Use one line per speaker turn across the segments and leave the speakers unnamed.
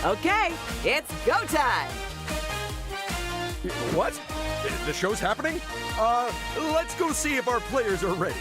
Okay, it's go time!
What? The show's happening? Let's go see if our players are ready.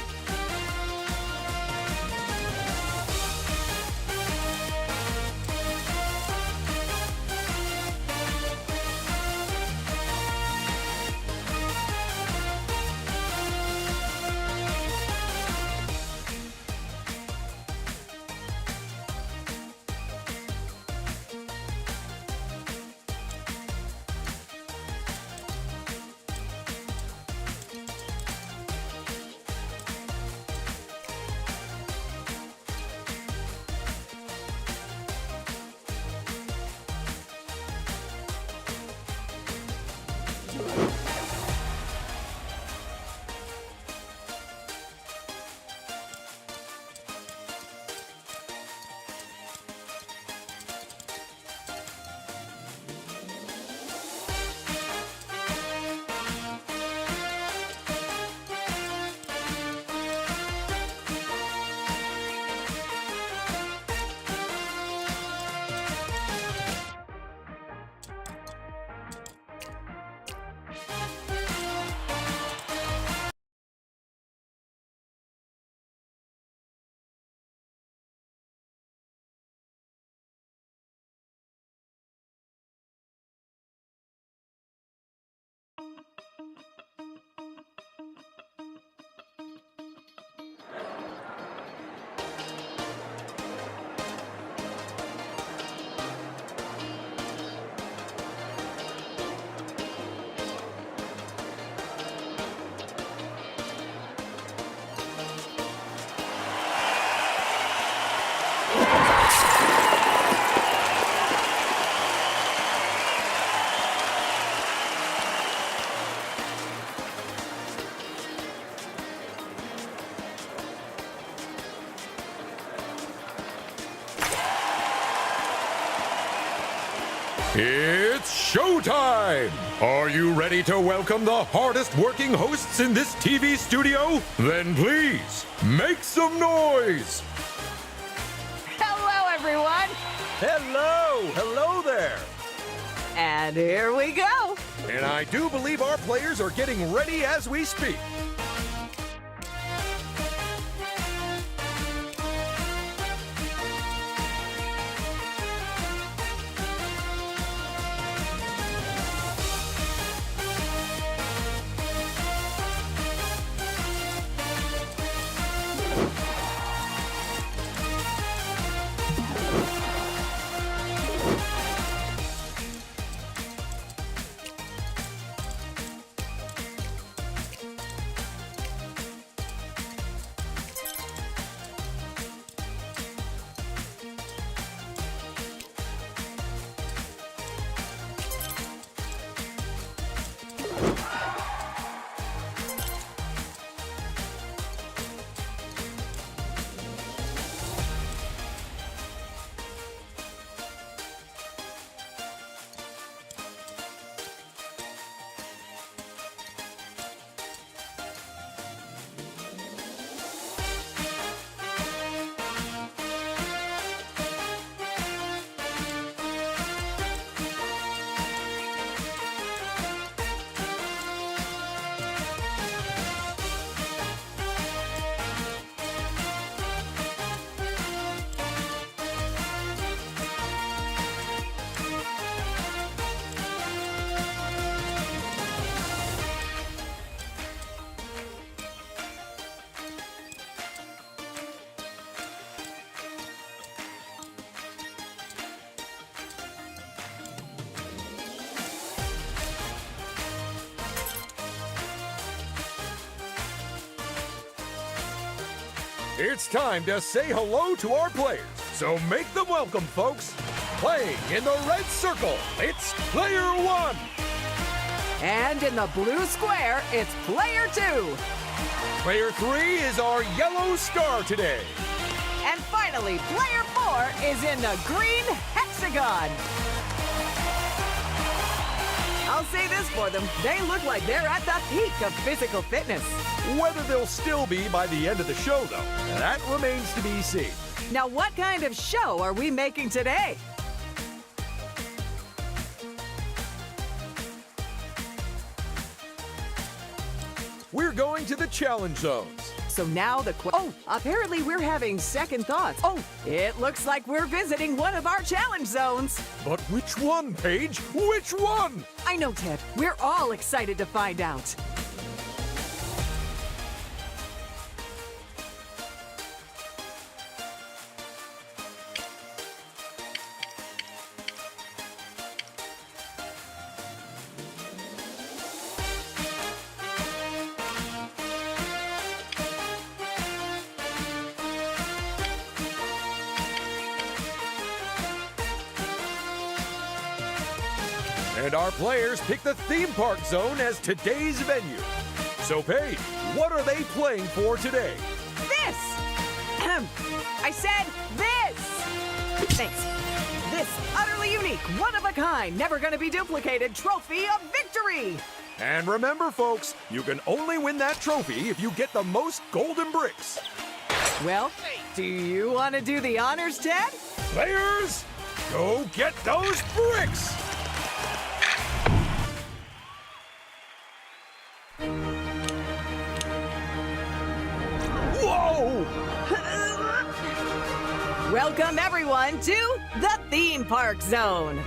It's showtime! Are you ready to welcome the hardest working hosts in this TV studio? Then please, make some noise!
Hello, everyone!
Hello there!
And here we go!
And I do believe our players are getting ready as we speak. It's time to say hello to our players, so make them welcome, folks. Playing in the red circle, it's Player 1.
And in the blue square, it's Player 2.
Player 3 is our yellow star today.
And finally, Player 4 is in the green hexagon. I'll say this for them, they look like they're at the peak of physical fitness.
Whether they'll still be by the end of the show, though, that remains to be seen.
Now, what kind of show are we making today?
we're going to the challenge zones.
So now oh, apparently we're having second thoughts. Oh, it looks like we're visiting one of our challenge zones.
But which one, Paige? Which one?
I know, Ted. We're all excited to find out.
And our players pick the theme park zone as today's venue. So, Paige, what are they playing for today?
This! I said this! Thanks. This utterly unique, one-of-a-kind, never-gonna-be-duplicated trophy of victory!
And remember, folks, you can only win that trophy if you get the most golden bricks.
Well, do you want to do the honors, Ted?
Players, go get those bricks! Whoa!
Welcome, everyone, to the theme park zone.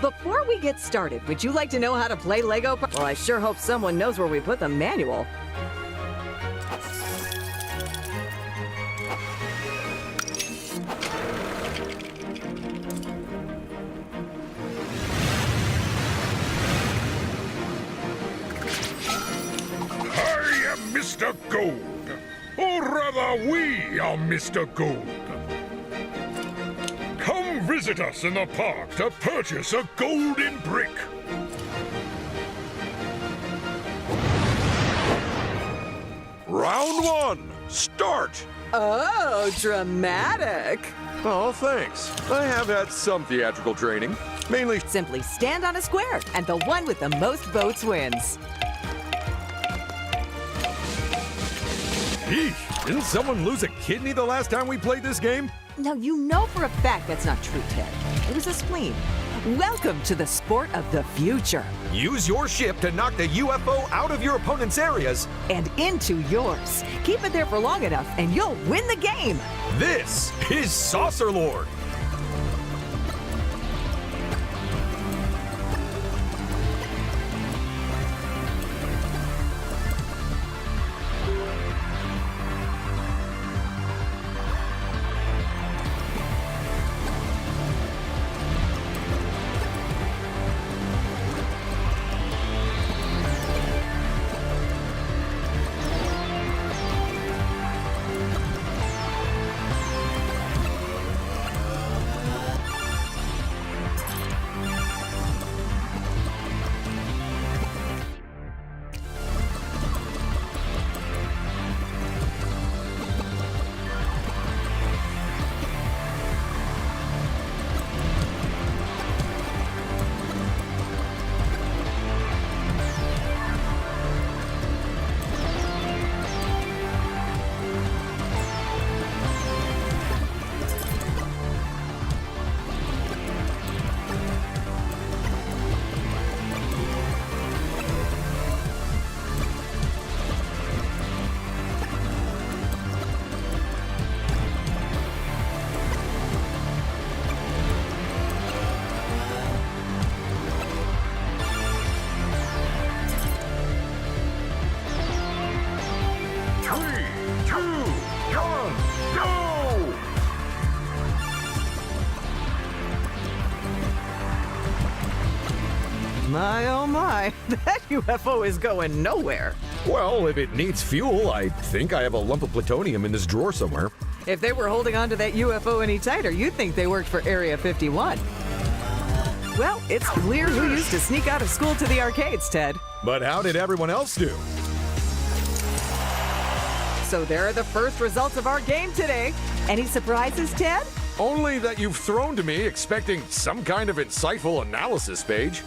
Before we get started, would you like to know how to play Lego? Well, I sure hope someone knows where we put the manual.
I am Mr. Gold. Or rather, we are Mr. Gold. Come visit us in the park to purchase a golden brick.
Round one, start!
Oh, dramatic.
Oh, thanks. I have had some theatrical training. Mainly
Simply stand on a square, and the one with the most votes wins.
Eesh, didn't someone lose a kidney the last time we played this game?
Now, you know for a fact that's not true, Ted. It was a spleen. Welcome to the sport of the future.
Use your ship to knock the UFO out of your opponent's areas.
And into yours. Keep it there for long enough, and you'll win the game.
This is Saucer Lord.
My, oh my, that UFO is going nowhere.
Well, if it needs fuel, I think I have a lump of plutonium in this drawer somewhere.
If they were holding on to that UFO any tighter, you'd think they worked for Area 51. Well, it's clear who used to sneak out of school to the arcades, Ted.
But how did everyone else do?
So there are the first results of our game today. Any surprises, Ted?
Only that you've thrown to me expecting some kind of insightful analysis page.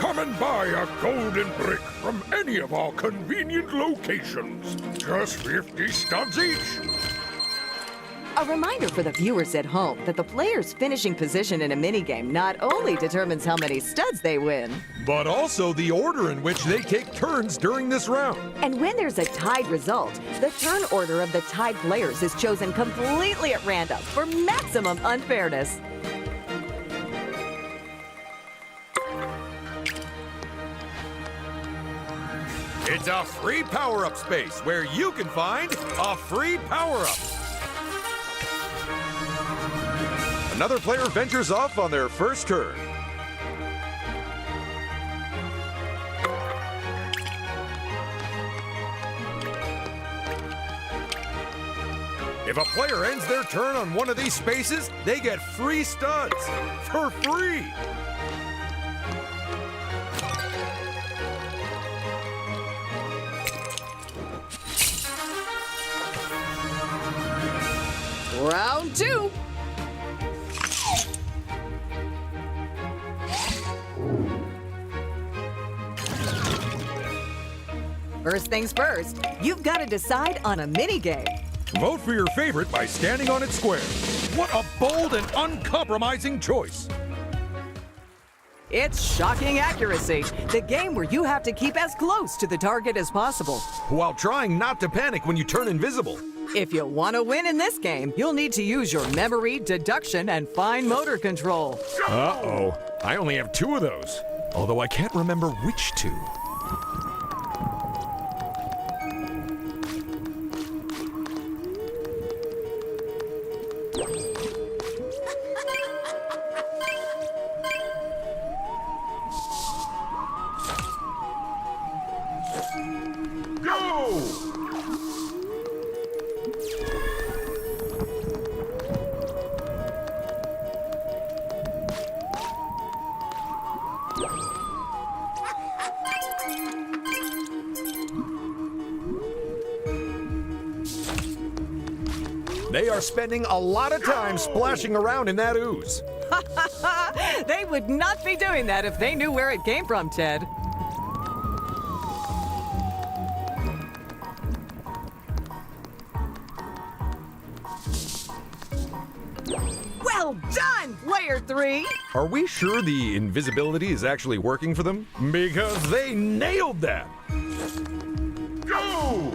Come and buy a golden brick from any of our convenient locations. Just 50 studs each.
A reminder for the viewers at home that the player's finishing position in a minigame not only determines how many studs they win,
but also the order in which they take turns during this round.
and when there's a tied result, the turn order of the tied players is chosen completely at random for maximum unfairness.
It's a free power-up space where you can find a free power-up. Another player ventures off on their first turn. If a player ends their turn on one of these spaces, they get free studs for free.
Round 2. First things first, you've got to decide on a minigame.
Vote for your favorite by standing on its square. What a bold and uncompromising choice.
It's Shocking Accuracy, the game where you have to keep as close to the target as possible.
While trying not to panic when you turn invisible.
If you want to win in this game, you'll need to use your memory, deduction, and fine motor control.
Uh-oh. I only have 2 of those. Although I can't remember which 2.
Go!
They are spending a lot of time splashing around in that ooze.
They would not be doing that if they knew where it came from, Ted. Well done, Player 3!
Are we sure the invisibility is actually working for them? Because they nailed that!
Go!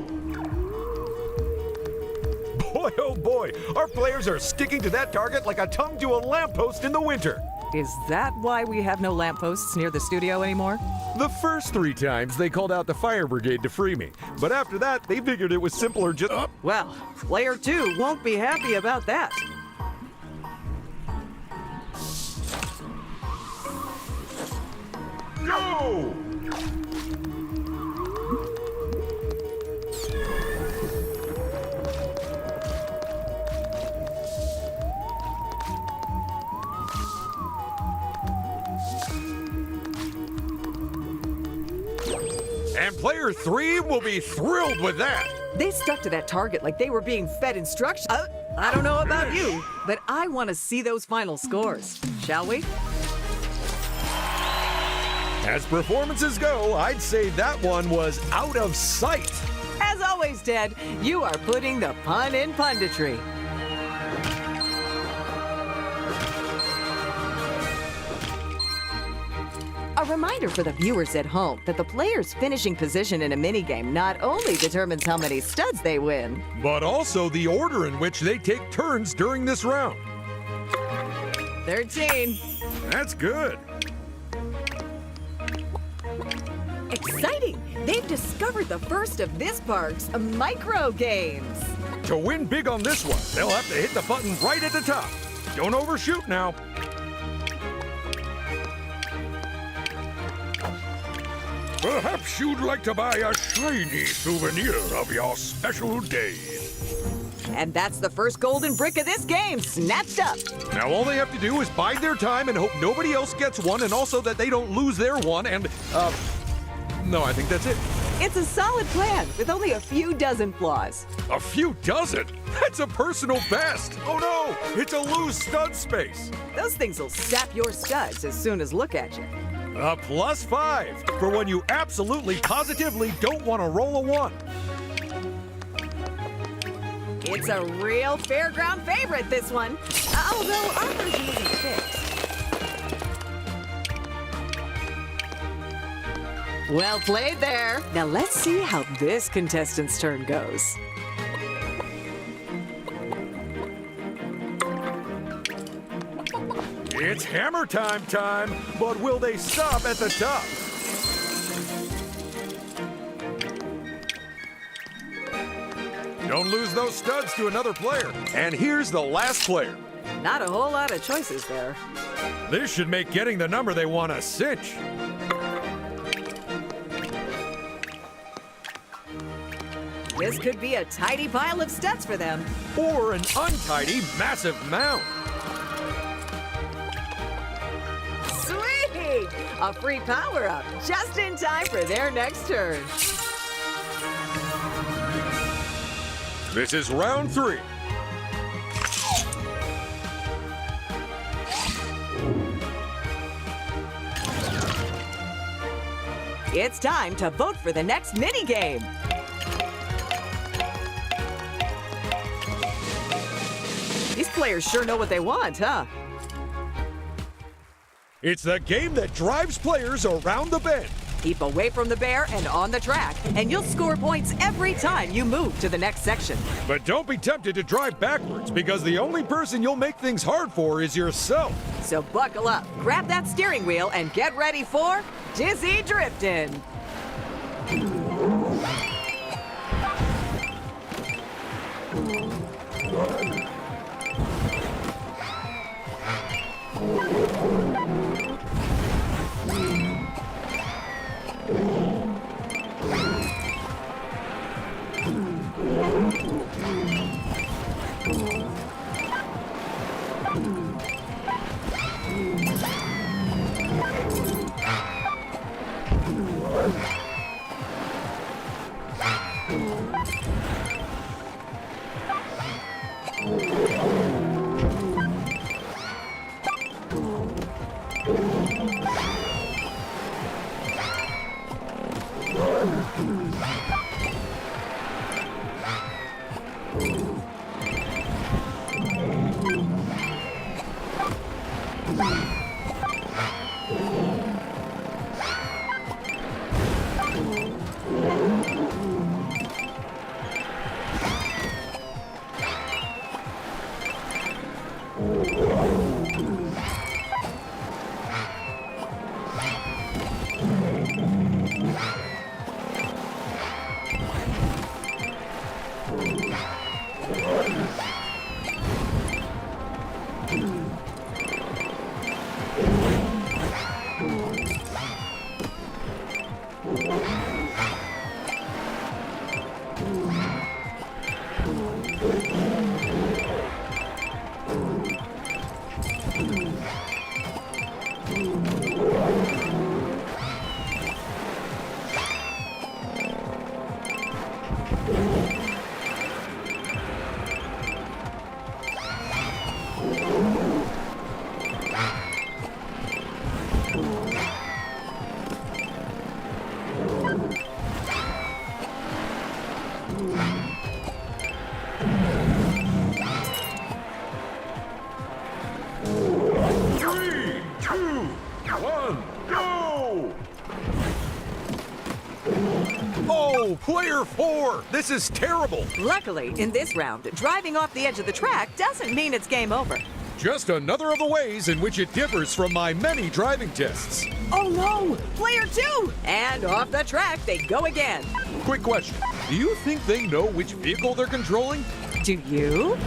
Boy, oh boy, our players are sticking to that target like a tongue to a lamppost in the winter.
Is that why we have no lampposts near the studio anymore?
The first 3 times they called out the fire brigade to free me, but after that they figured it was simpler just...
Well, Player 2 won't be happy about that.
Go!
And player 3 will be thrilled with that.
They stuck to that target like they were being fed instructions. I don't know about you, but I want to see those final scores. Shall we?
As performances go, I'd say that one was out of sight.
As always, Ted, you are putting the pun in punditry. A reminder for the viewers at home that the player's finishing position in a minigame not only determines how many studs they win,
But also the order in which they take turns during this round.
13.
That's good.
Exciting! They've discovered the first of this park's micro games.
To win big on this one, they'll have to hit the button right at the top. Don't overshoot now.
Perhaps you'd like to buy a shiny souvenir of your special day.
And that's the first golden brick of this game snatched up.
Now all they have to do is bide their time and hope nobody else gets one, and also that they don't lose their one, and, no, I think that's it.
It's a solid plan with only a few dozen flaws.
A few dozen? That's a personal best. Oh no, it's a lose stud space.
Those things will sap your studs as soon as look at you.
A +5 for when you absolutely positively don't want to roll a 1.
It's a real fairground favorite, this one. Although our version isn't fixed. Well played there. Now let's see how this contestant's turn goes.
It's hammer time, but will they stop at the top? Don't lose those studs to another player. And here's the last player.
Not a whole lot of choices there.
This should make getting the number they want a cinch.
This could be a tidy pile of studs for them.
Or an untidy, massive mound.
Sweet! A free power-up just in time for their next turn.
This is round 3.
It's time to vote for the next minigame. These players sure know what they want, huh?
It's the game that drives players around the bend.
Keep away from the bear and on the track, and you'll score points every time you move to the next section.
But don't be tempted to drive backwards, because the only person you'll make things hard for is yourself.
So buckle up, grab that steering wheel, and get ready for Dizzy Driftin'.
Oh, player 4! This is terrible!
Luckily, in this round, driving off the edge of the track doesn't mean it's game over.
Just another of the ways in which it differs from my many driving tests.
Oh no! Player 2! And off the track they go again.
Quick question. Do you think they know which vehicle they're controlling?
Do you?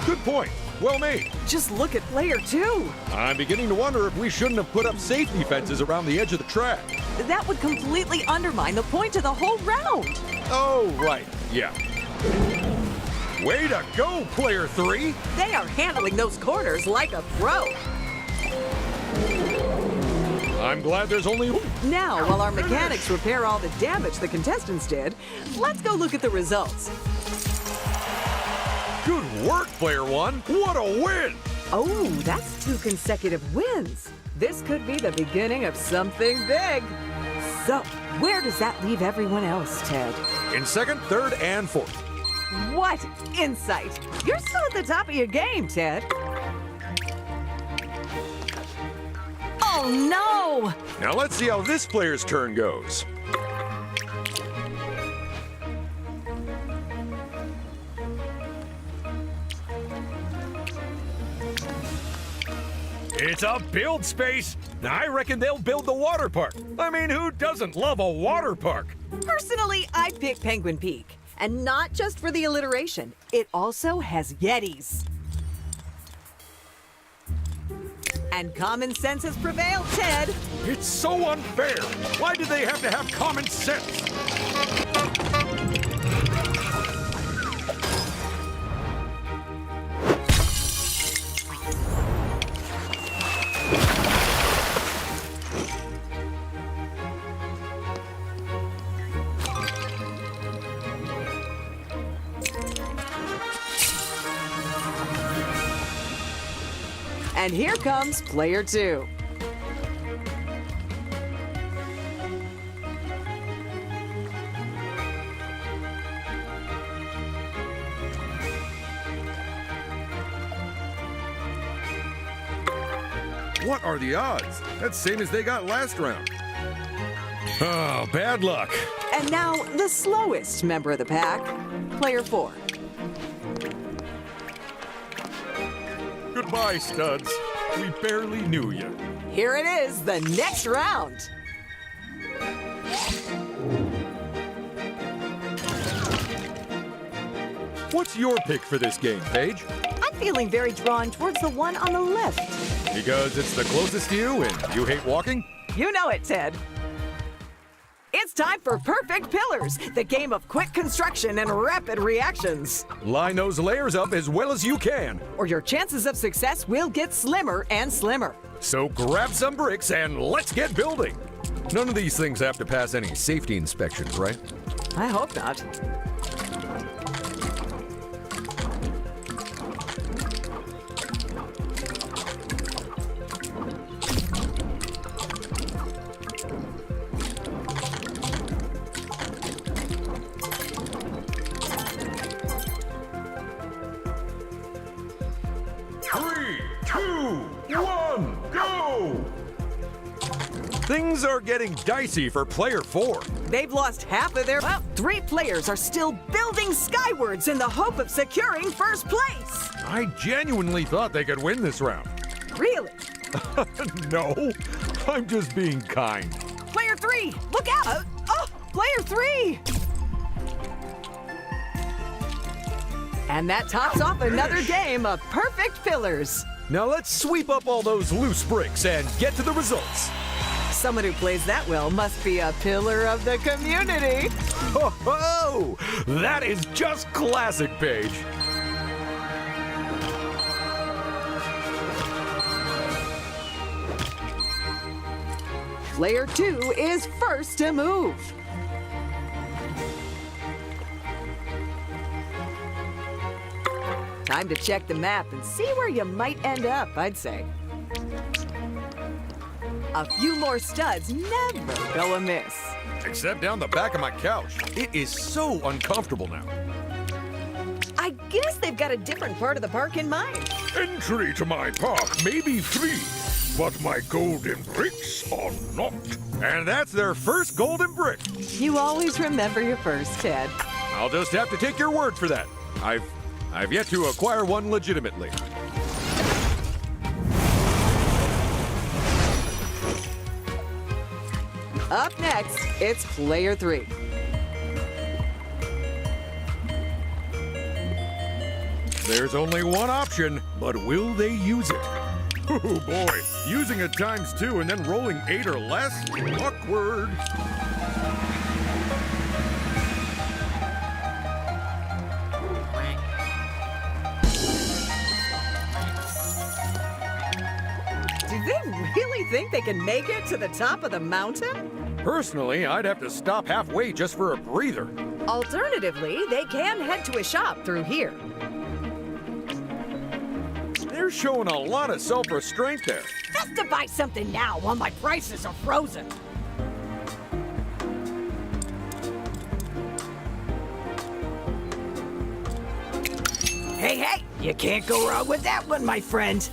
Good point. Well made.
Just look at player 2.
I'm beginning to wonder if we shouldn't have put up safety fences around the edge of the track.
That would completely undermine the point of the whole round.
Oh, right. Yeah. Way to go, player 3!
They are handling those corners like a pro.
I'm glad there's only...
Now, while our mechanics repair all the damage the contestants did, let's go look at the results.
Good work, player 1! What a win!
Oh, that's 2 consecutive wins. This could be the beginning of something big. So, where does that leave everyone else, Ted?
In second, third, and fourth.
What insight! You're still at the top of your game, Ted. Oh, no!
Now let's see how this player's turn goes. It's a build space. I reckon they'll build the water park. I mean, who doesn't love a water park?
Personally, I'd pick Penguin Peak. And not just for the alliteration. It also has Yetis. And common sense has prevailed, Ted.
It's so unfair. Why do they have to have common sense?
And here comes player 2.
What are the odds? That's same as they got last round. Oh, bad luck.
And now, the slowest member of the pack, player 4.
Goodbye, studs. We barely knew you.
Here it is, the next round.
What's your pick for this game, Paige?
I'm feeling very drawn towards the one on the left.
Because it's the closest to you and you hate walking?
You know it, Ted. It's time for Perfect Pillars, the game of quick construction and rapid reactions.
Line those layers up as well as you can.
Or your chances of success will get slimmer and slimmer.
So grab some bricks and let's get building. None of these things have to pass any safety inspections, right?
I hope not. Things are getting dicey for player 4. They've lost half of their... Well, 3 players are still building skywards in the hope of securing first place.
I genuinely thought they could win this round.
Really?
No, I'm just being kind.
Player 3, look out! Player 3! And that tops off another game of Perfect Pillars.
Now let's sweep up all those loose bricks and get to the results.
Someone who plays that well must be a pillar of the community.
Ho ho! That is just classic, Paige.
Player 2 is first to move. Time to check the map and see where you might end up, I'd say. A few more studs never go amiss.
Except down the back of my couch. It is so uncomfortable now.
I guess they've got a different part of the park in mind.
Entry to my park may be free, but my golden bricks are not.
And that's their first golden brick.
You always remember your first, Ted.
I'll just have to take your word for that. I've yet to acquire one legitimately.
Up next, it's player 3.
There's only one option, but will they use it? Oh boy, using it ×2 and then rolling 8 or less? Awkward.
Do they really think they can make it to the top of the mountain?
Personally, I'd have to stop halfway just for a breather.
Alternatively, they can head to a shop through here.
They're showing a lot of self-restraint there.
Best to buy something now while my prices are frozen. Hey, hey, you can't go wrong with that one, my friend.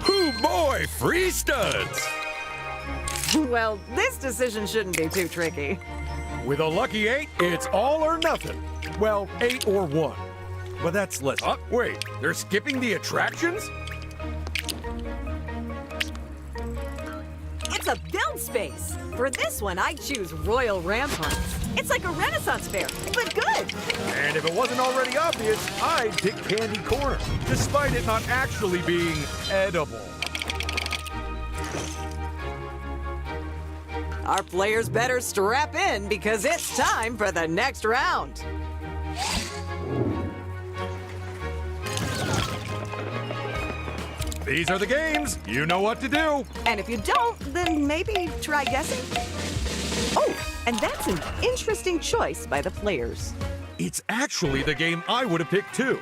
Hoo boy, free studs!
Well, this decision shouldn't be too tricky.
With a lucky 8, it's all or nothing. Well, 8 or 1. But that's less. Wait, they're skipping the attractions?
It's a build space. For this one, I'd choose Royal Ramparts. It's like a Renaissance fair, but good.
And if it wasn't already obvious, I'd pick Candy Corner, despite it not actually being edible.
Our players better strap in because it's time for the next round.
These are the games. You know what to do.
And if you don't, then maybe try guessing. Oh, and that's an interesting choice by the players.
It's actually the game I would have picked too,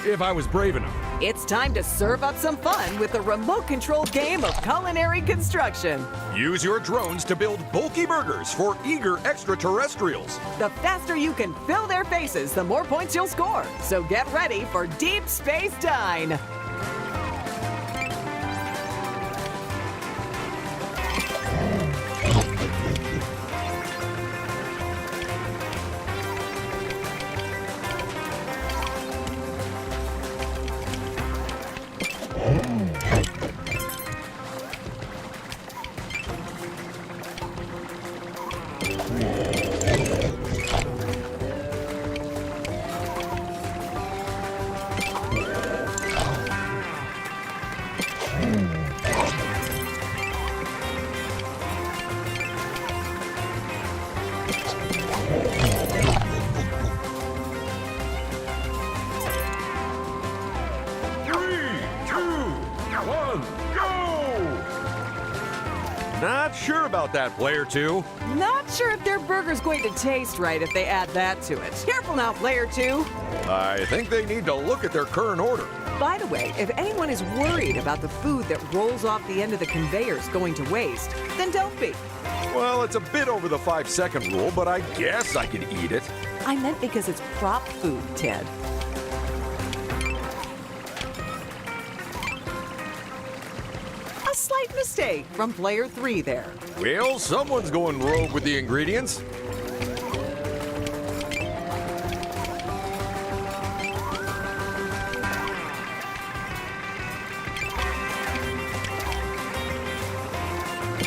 if I was brave enough.
It's time to serve up some fun with the remote-controlled game of culinary construction.
Use your drones to build bulky burgers for eager extraterrestrials.
The faster you can fill their faces, the more points you'll score. So get ready for Deep Space Dine.
Not sure about that, Player 2.
Not sure if their burger's going to taste right if they add that to it. Careful now, Player 2.
I think they need to look at their current order.
By the way, if anyone is worried about the food that rolls off the end of the conveyors going to waste, then don't be.
Well, it's a bit over the 5-second rule, but I guess I can eat it.
I meant because it's prop food, Ted. A slight mistake from Player 3 there.
Well, someone's going rogue with the ingredients.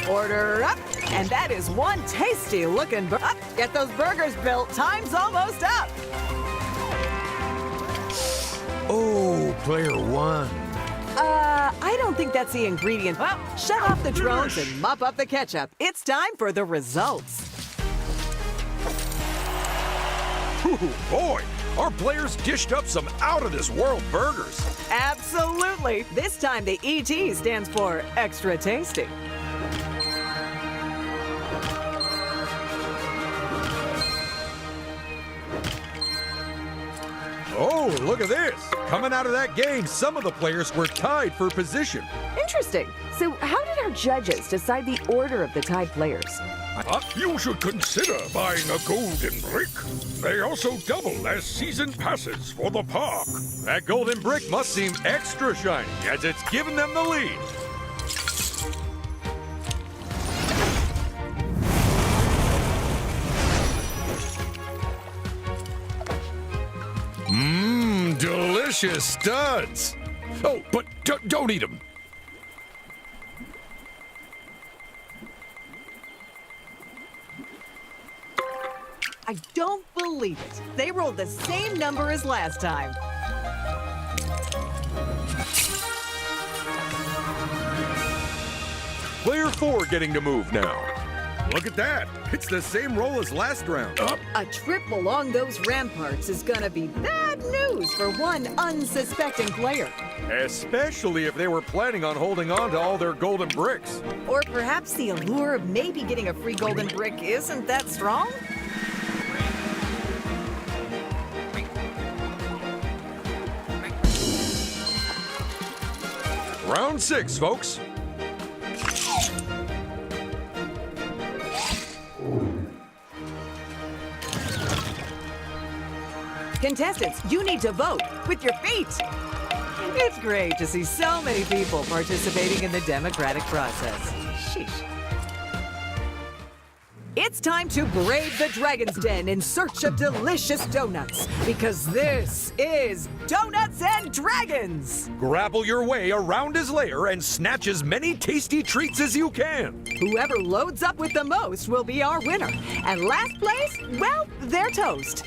Order up, and that is one tasty looking burger. Get those burgers built, time's almost up.
Oh, Player 1.
I don't think that's the ingredient. Well, shut off the drones and mop up the ketchup. It's time for the results.
Ooh, boy, our players dished up some out-of-this-world burgers.
Absolutely. This time the ET stands for extra tasty.
Oh, look at this. Coming out of that game, some of the players were tied for position.
Interesting. So how did our judges decide the order of the tied players?
You should consider buying a golden brick. They also double as season passes for the park.
That golden brick must seem extra shiny, as it's given them the lead. Mmm, delicious studs. Oh, but don't eat them.
I don't believe it. They rolled the same number as last time.
Player 4 getting to move now. Look at that. It's the same roll as last round.
A trip along those ramparts is gonna be bad news for one unsuspecting player.
Especially if they were planning on holding on to all their golden bricks.
Or perhaps the allure of maybe getting a free golden brick isn't that strong?
Round 6, folks.
Contestants, you need to vote with your feet. It's great to see so many people participating in the democratic process. Sheesh. It's time to brave the Dragon's Den in search of delicious donuts, because this is Donuts and Dragons!
Grapple your way around his lair and snatch as many tasty treats as you can.
Whoever loads up with the most will be our winner. And last place, well, they're toast.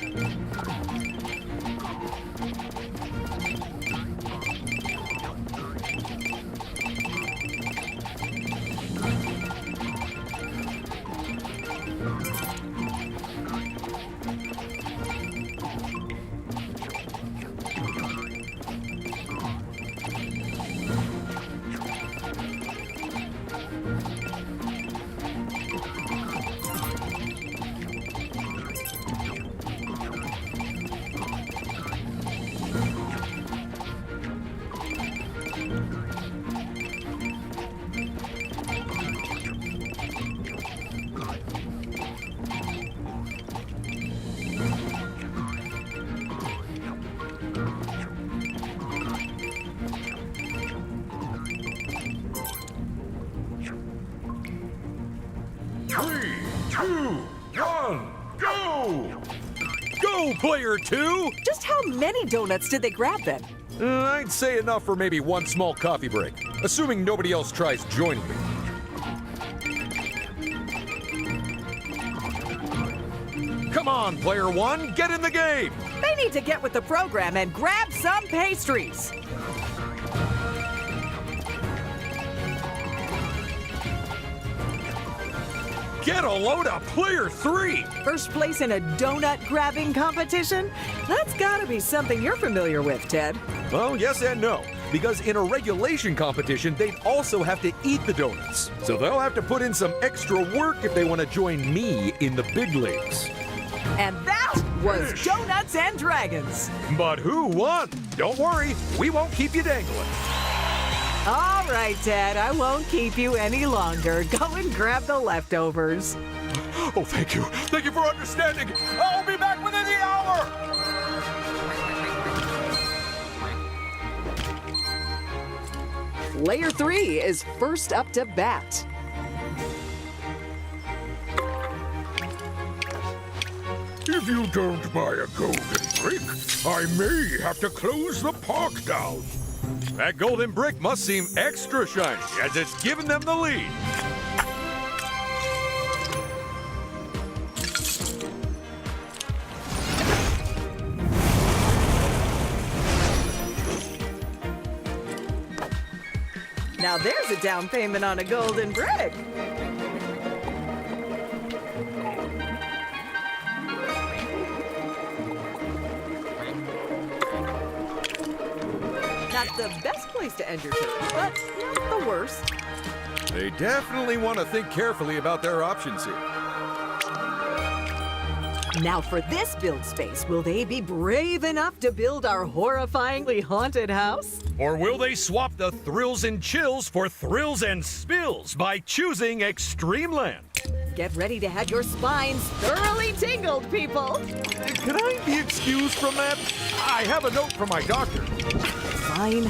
Three, two, one, go! Go, player two!
Just how many donuts did they grab then?
I'd say enough for maybe one small coffee break, assuming nobody else tries joining me. Come on, player one, get in the game!
They need to get with the program and grab some pastries.
Get a load of player three!
First place in a donut grabbing competition? That's gotta be something you're familiar with, Ted.
Well, yes and no, because in a regulation competition, they'd also have to eat the donuts. So they'll have to put in some extra work if they want to join me in the big leagues.
And that was Donuts and Dragons.
But who won? Don't worry, we won't keep you dangling.
All right, Ted, I won't keep you any longer. Go and grab the leftovers.
Oh, thank you. Thank you for understanding. I'll be back within the hour.
Player 3 is first up to bat.
If you don't buy a golden brick, I may have to close the park down.
That golden brick must seem extra shiny, as it's giving them the lead.
Now there's a down payment on a golden brick. Not the best place to end your turn, but not the worst.
They definitely want to think carefully about their options here.
Now for this build space, will they be brave enough to build our horrifyingly haunted house?
Or will they swap the thrills and chills for thrills and spills by choosing Extreme Land?
Get ready to have your spines thoroughly tingled, people.
Can I be excused from that? I have a note from my doctor.
Fine.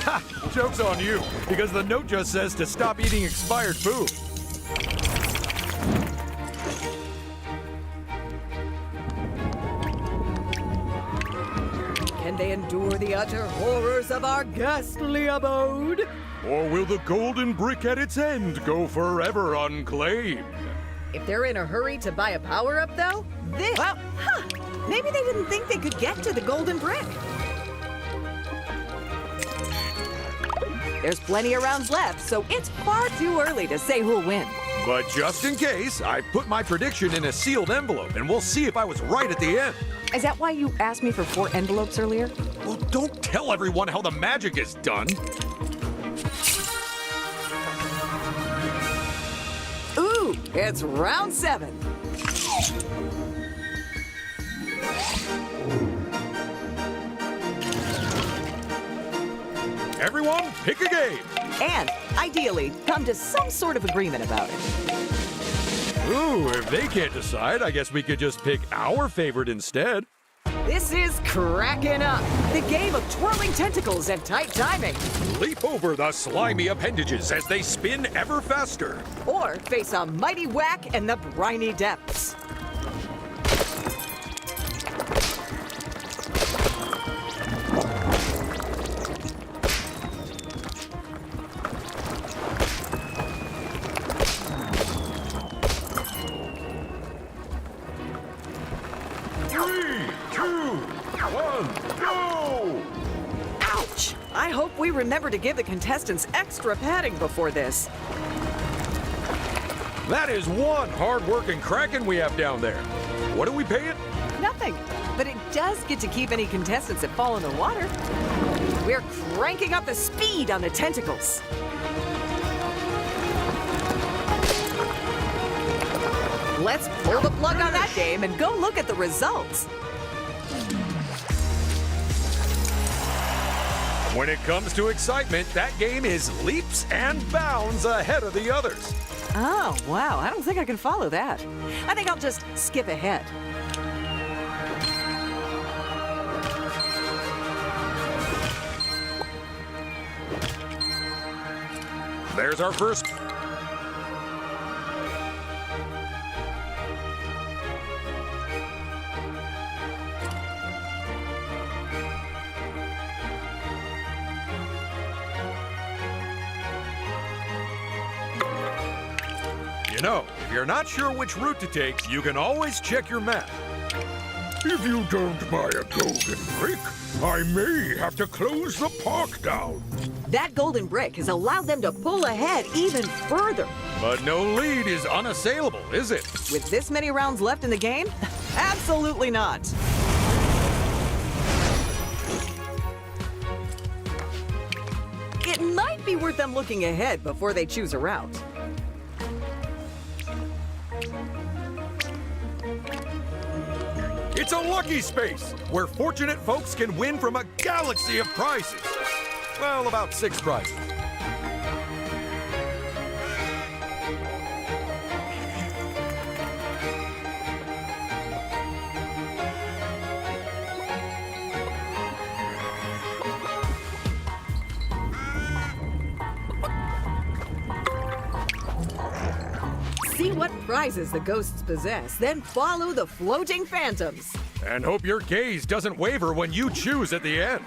Ha! Joke's on you, because the note just says to stop eating expired food.
Can they endure the utter horrors of our ghastly abode?
Or will the golden brick at its end go forever unclaimed?
If they're in a hurry to buy a power-up, though, well, maybe they didn't think they could get to the golden brick. There's plenty of rounds left, so it's far too early to say who'll win.
But just in case, I put my prediction in a sealed envelope, and we'll see if I was right at the end.
Is that why you asked me for 4 envelopes earlier?
Well, don't tell everyone how the magic is done.
Ooh, it's round 7.
Everyone, pick a game.
And, ideally, come to some sort of agreement about it.
Ooh, if they can't decide, I guess we could just pick our favorite instead.
This is cracking up. The game of twirling tentacles and tight timing.
Leap over the slimy appendages as they spin ever faster.
Or face a mighty whack in the briny depths. Ouch! I hope we remember to give the contestants extra padding before this.
That is one hard-working Kraken we have down there. What do we pay it?
Nothing, but it does get to keep any contestants that fall in the water. We're cranking up the speed on the tentacles. Let's pull the plug on that game and go look at the results.
When it comes to excitement, that game is leaps and bounds ahead of the others.
Oh, wow, I don't think I can follow that. I think I'll just skip ahead.
There's our first. You know, if you're not sure which route to take, you can always check your map.
If you don't buy a golden brick, I may have to close the park down.
That golden brick has allowed them to pull ahead even further.
But no lead is unassailable, is it?
With this many rounds left in the game? Absolutely not. It might be worth them looking ahead before they choose a route.
It's a lucky space where fortunate folks can win from a galaxy of prizes. Well, about 6 prizes.
See what prizes the ghosts possess, then follow the floating phantoms.
And hope your gaze doesn't waver when you choose at the end.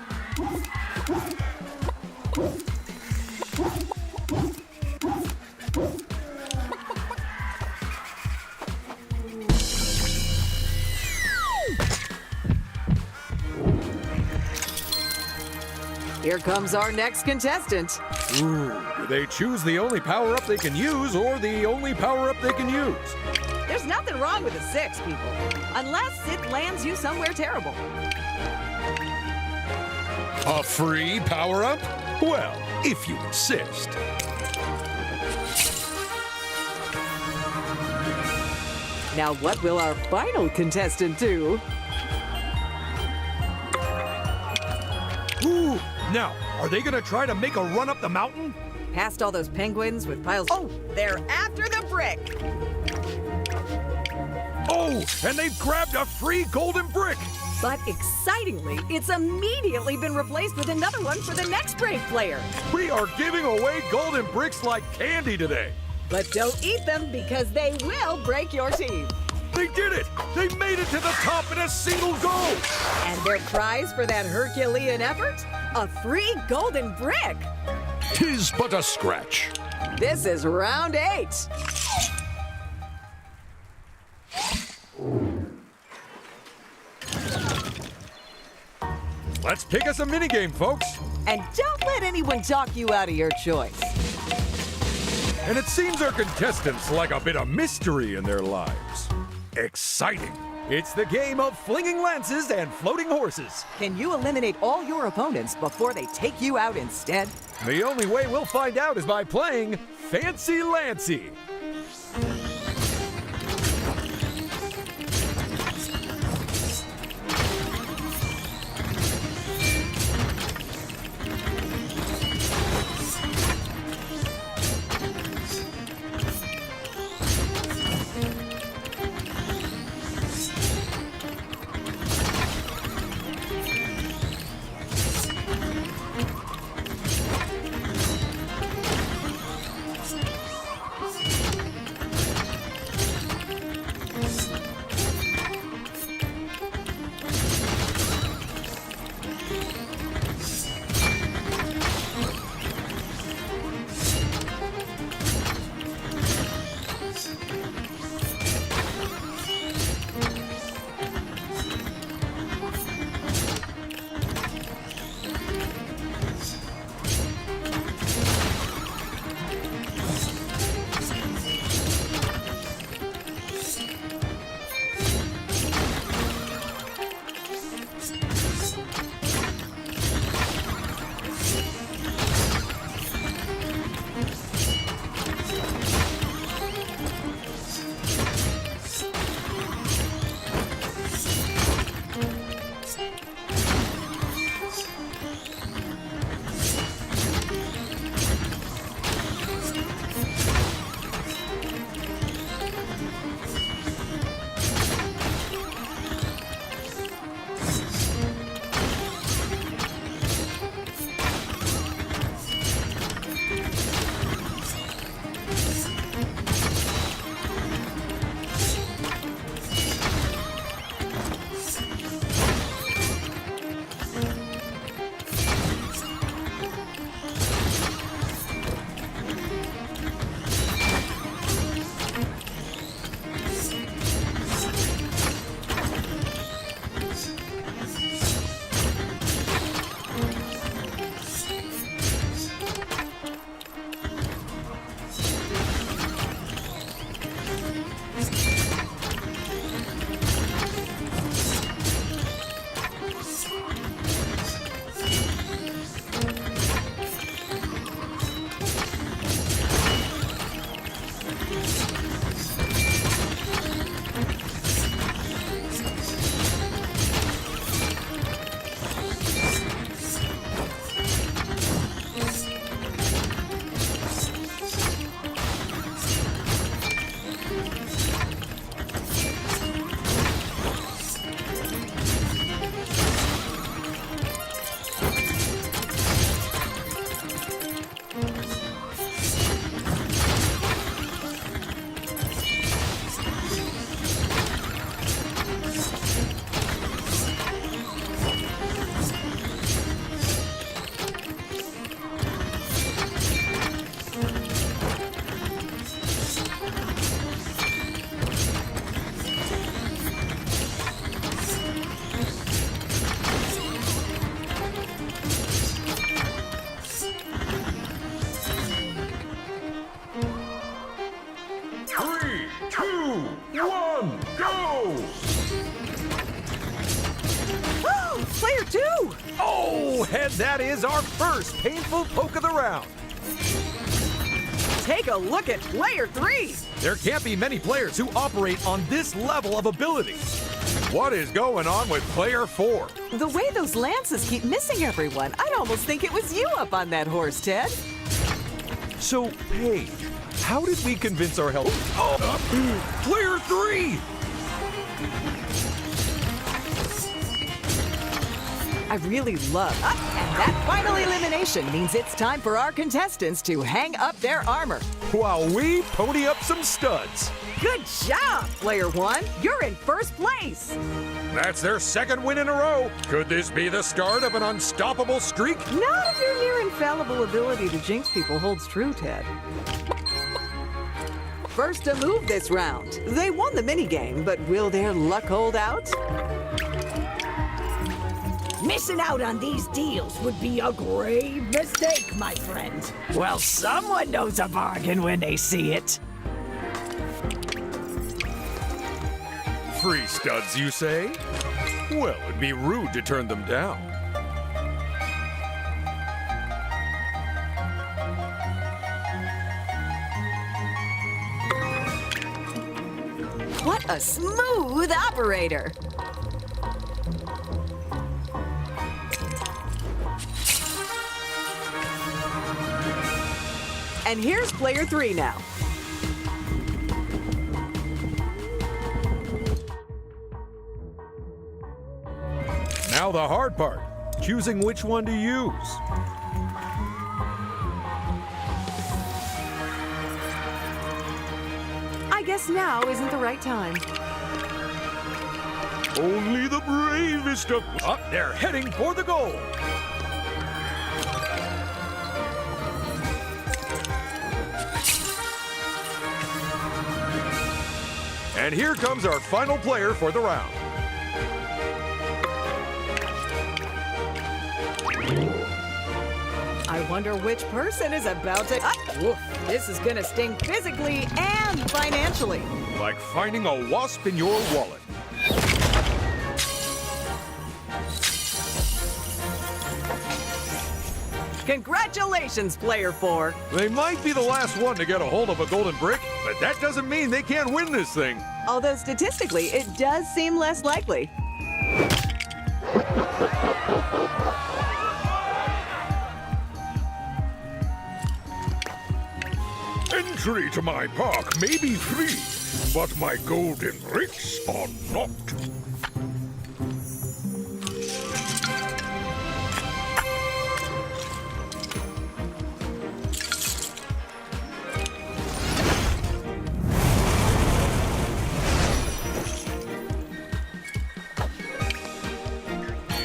Here comes our next contestant.
Ooh, do they choose the only power-up they can use or the only power-up they can use?
There's nothing wrong with a 6, people. Unless it lands you somewhere terrible.
A free power-up? Well, if you insist.
Now what will our final contestant do?
Ooh, now, are they gonna try to make a run up the mountain?
Past all those penguins with piles. Oh, they're after the brick.
Oh, and they've grabbed a free golden brick.
But excitingly, it's immediately been replaced with another one for the next brave player.
We are giving away golden bricks like candy today.
But don't eat them because they will break your teeth.
They did it! They made it to the top in a single go!
And their prize for that Herculean effort? A free golden brick.
'Tis but a scratch.
This is round 8.
Let's pick us a minigame, folks.
And don't let anyone talk you out of your choice.
And it seems our contestants like a bit of mystery in their lives. Exciting. It's the game of flinging lances and floating horses.
Can you eliminate all your opponents before they take you out instead?
The only way we'll find out is by playing Fancy Lancy.
And that is our first painful poke of the round.
Take a look at player 3.
There can't be many players who operate on this level of ability. What is going on with player 4?
The way those lances keep missing everyone, I'd almost think it was you up on that horse, Ted.
So, Paige, how did we convince our help? Player 3!
I really love. And that final elimination means it's time for our contestants to hang up their armor.
While we pony up some studs.
Good job, player 1. You're in first place.
That's their second win in a row. Could this be the start of an unstoppable streak?
Not if your near-infallible ability to jinx people holds true, Ted. First to move this round. They won the minigame, but will their luck hold out?
Missing out on these deals would be a grave mistake, my friend. Well, someone knows a bargain when they see it.
Free studs, you say? Well, it'd be rude to turn them down.
What a smooth operator! And here's player 3 now.
Now the hard part, choosing which one to use.
I guess now isn't the right time.
Only the bravest of...
Up, they're heading for the goal. And here comes our final player for the round.
I wonder which person is about to... Woof, this is gonna sting physically and financially.
Like finding a wasp in your wallet.
Congratulations, Player 4.
They might be the last one to get a hold of a golden brick, but that doesn't mean they can't win this thing.
Although statistically, it does seem less likely.
Entry to my park may be free, but my golden bricks are not.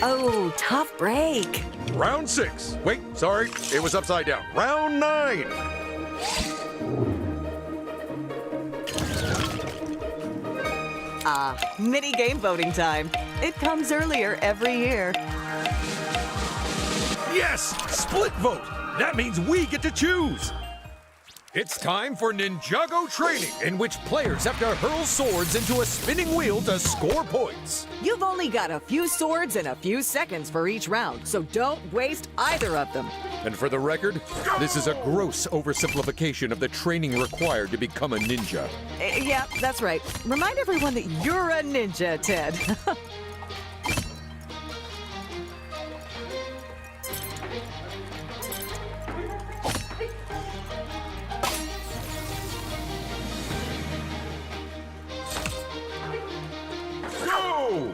Oh, tough break.
Round 6. Wait, sorry, it was upside down. Round 9.
Mini-game voting time. It comes earlier every year.
Yes! Split vote! That means we get to choose! It's time for Ninjago training, in which players have to hurl swords into a spinning wheel to score points.
You've only got a few swords and a few seconds for each round, so don't waste either of them.
And for the record, this is a gross oversimplification of the training required to become a ninja.
Yeah, that's right. Remind everyone that you're a ninja, Ted.
Go!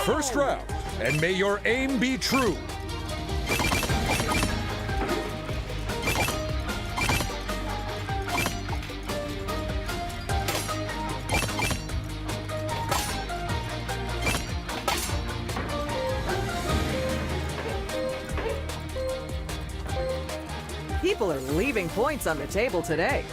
First round, and may your aim be true.
People are leaving points on the table today.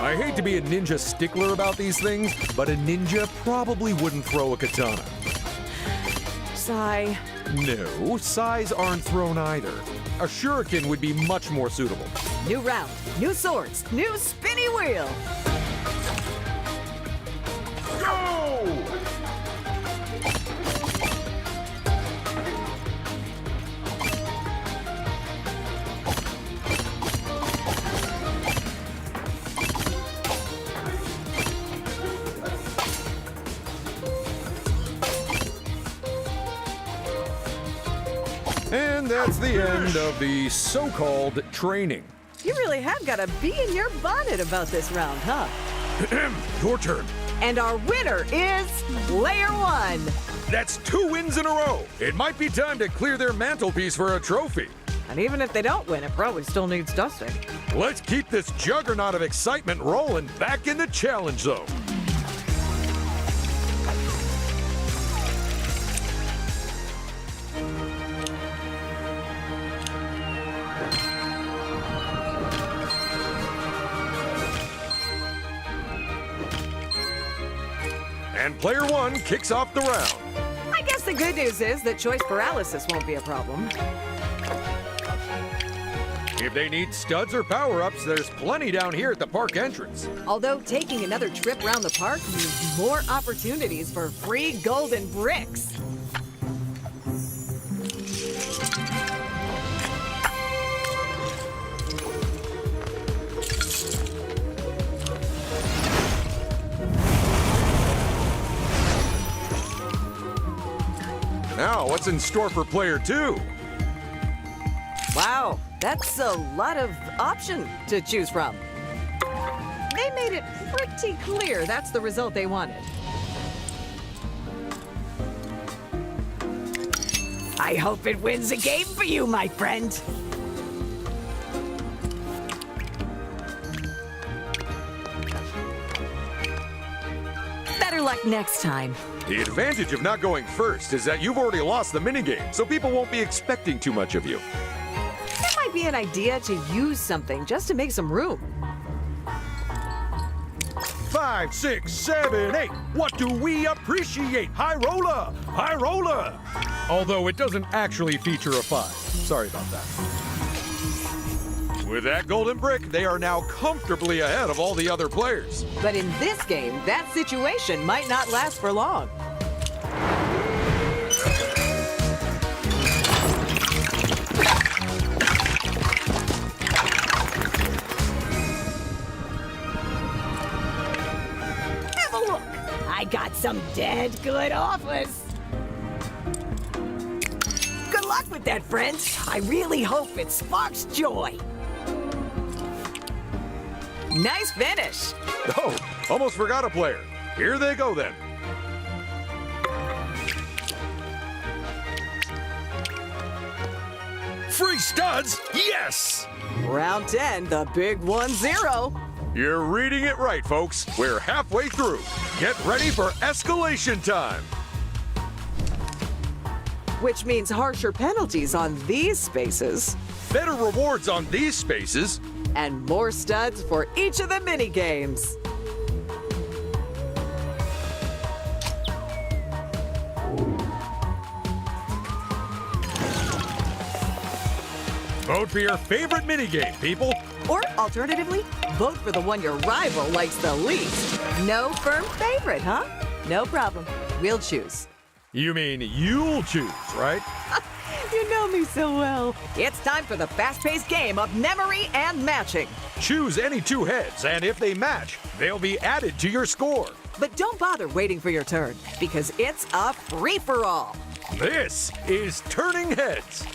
I hate to be a ninja stickler about these things, but a ninja probably wouldn't throw a katana.
Sigh.
No, sais aren't thrown either. A shuriken would be much more suitable.
New round, new swords, new spinny wheel.
Go! And that's the end of the so-called training.
You really have got a bee in your bonnet about this round, huh?
Your turn.
And our winner is Player 1.
That's 2 wins in a row. It might be time to clear their mantelpiece for a trophy.
And even if they don't win, it probably still needs dusting.
Let's keep this juggernaut of excitement rolling back in the challenge zone. And Player 1 kicks off the round.
I guess the good news is that choice paralysis won't be a problem.
If they need studs or power-ups, there's plenty down here at the park entrance.
Although taking another trip around the park means more opportunities for free golden bricks.
Now, what's in store for Player 2?
Wow, that's a lot of option to choose from. They made it pretty clear that's the result they wanted.
I hope it wins a game for you, my friend.
Better luck next time.
The advantage of not going first is that you've already lost the minigame, so people won't be expecting too much of you.
It might be an idea to use something just to make some room.
5, 6, 7, 8. What do we appreciate? High roller! High roller! Although it doesn't actually feature a 5. Sorry about that. With that golden brick, they are now comfortably ahead of all the other players.
But in this game, that situation might not last for long.
Have a look. I got some dead good offers. Good luck with that, friends. I really hope it sparks joy.
Nice finish.
Oh, almost forgot a player. Here they go then. Free studs, yes!
Round 10, the big 1-0.
You're reading it right, folks. We're halfway through. Get ready for escalation time.
Which means harsher penalties on these spaces.
Better rewards on these spaces.
And more studs for each of the mini games.
Vote for your favorite minigame, people.
Or alternatively, vote for the one your rival likes the least. No firm favorite, huh? No problem. We'll choose.
You mean you'll choose, right?
You know me so well. It's time for the fast-paced game of memory and matching.
Choose any two heads, and if they match, they'll be added to your score.
But don't bother waiting for your turn, because it's a free-for-all.
This is Turning Heads.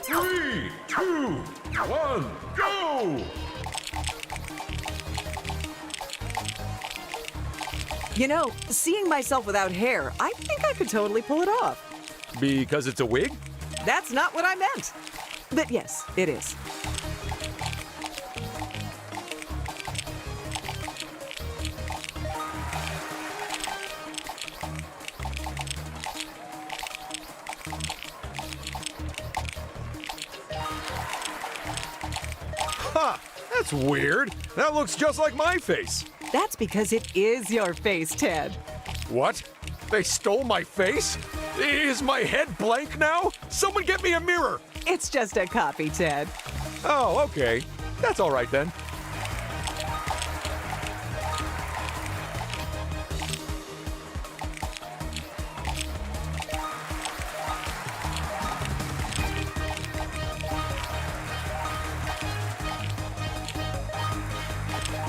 Three, two, one, go!
You know, seeing myself without hair, I think I could totally pull it off.
Because it's a wig?
That's not what I meant. But yes, it is.
Ha! That's weird. That looks just like my face.
That's because it is your face, Ted.
What? They stole my face? Is my head blank now? Someone get me a mirror.
It's just a copy, Ted.
Oh, okay. That's all right then.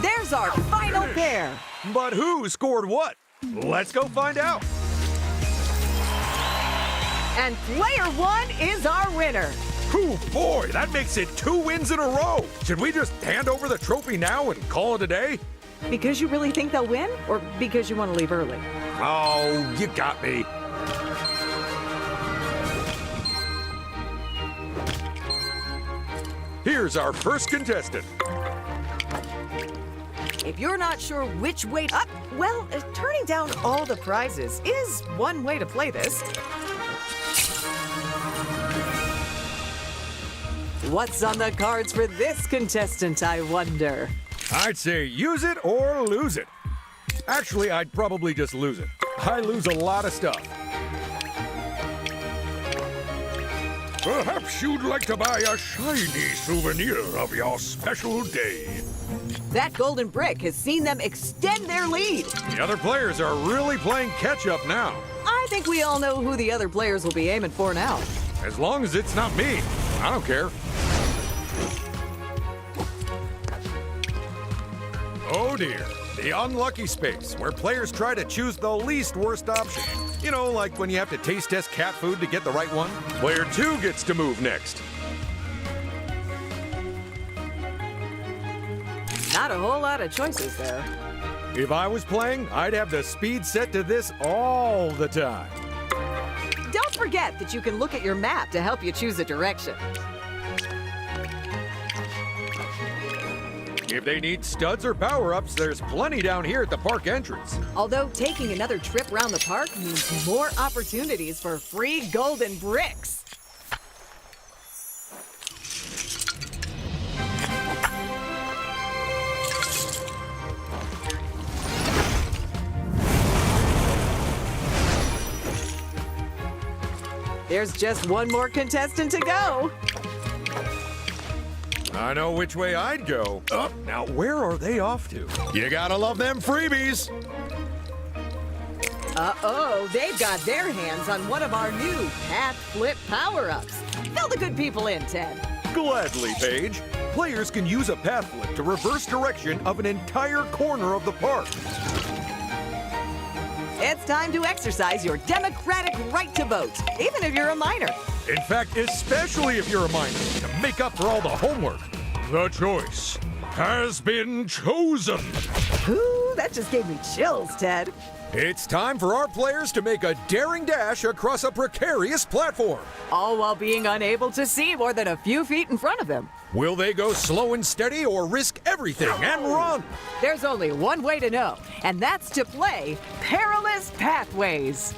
There's our final pair.
But who scored what? Let's go find out.
And player one is our winner.
Ooh, boy, that makes it 2 wins in a row. Should we just hand over the trophy now and call it a day?
Because you really think they'll win, or because you want to leave early?
Oh, you got me. Here's our first contestant.
If you're not sure which way up, well, turning down all the prizes is one way to play this. What's on the cards for this contestant, I wonder?
I'd say use it or lose it. Actually, I'd probably just lose it. I lose a lot of stuff.
Perhaps you'd like to buy a shiny souvenir of your special day.
That golden brick has seen them extend their lead.
The other players are really playing catch-up now.
I I think we all know who the other players will be aiming for now.
As long as it's not me, I don't care. Oh dear, the unlucky space, where players try to choose the least worst option. You know, like when you have to taste test cat food to get the right one. Player 2 gets to move next.
Not a whole lot of choices there.
If I was playing, I'd have the speed set to this all the time.
Don't forget that you can look at your map to help you choose a direction.
If they need studs or power-ups, there's plenty down here at the park entrance.
Although taking another trip around the park means more opportunities for free golden bricks. There's just one more contestant to go.
I know which way I'd go. Oh, now where are they off to? You gotta love them freebies.
Uh-oh, they've got their hands on one of our new Path Flip power-ups. Fill the good people in, Ted.
Gladly, Paige. Players can use a path flip to reverse direction of an entire corner of the park.
It's time to exercise your democratic right to vote, even if you're a minor.
In fact, especially if you're a minor, to make up for all the homework.
The choice has been chosen.
Ooh, that just gave me chills, Ted.
It's time for our players to make a daring dash across a precarious platform.
All while being unable to see more than a few feet in front of them.
Will they go slow and steady or risk everything and run?
There's only one way to know, and that's to play Perilous Pathways.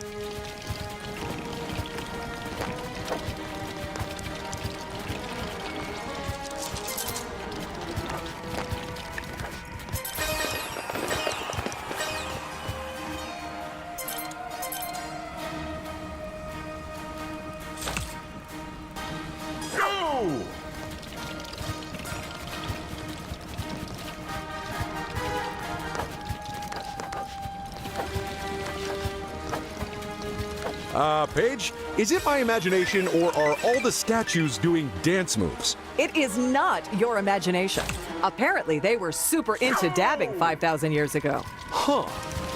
Paige, is it my imagination or are all the statues doing dance moves?
It is not your imagination. Apparently, they were super into dabbing 5,000 years ago.
Huh.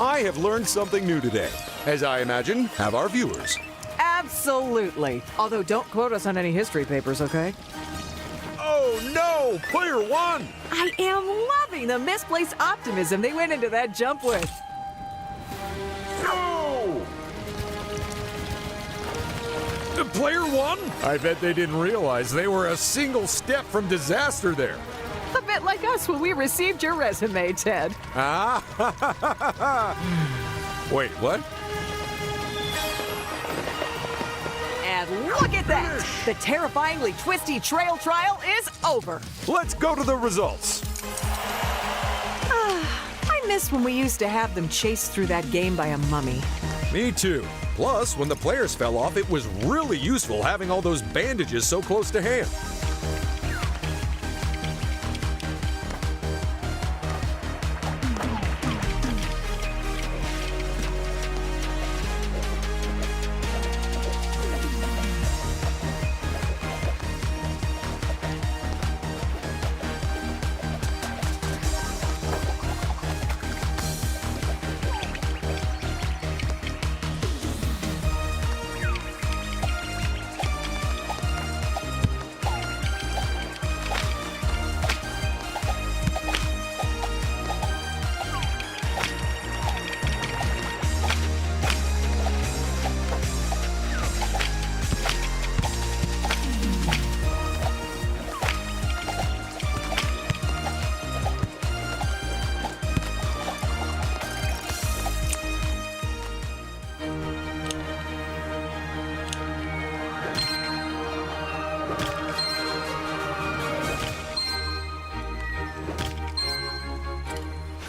I have learned something new today. As I imagine, have our viewers.
Absolutely. Although don't quote us on any history papers, okay?
Oh no! Player 1!
I am loving the misplaced optimism they went into that jump with.
No! Player 1? I bet they didn't realize they were a single step from disaster there.
A bit like us when we received your resume, Ted.
Ah! Wait, what?
And look at that! The terrifyingly twisty trail trial is over.
Let's go to the results.
I miss when we used to have them chased through that game by a mummy.
Me too. Plus, when the players fell off, it was really useful having all those bandages so close to hand.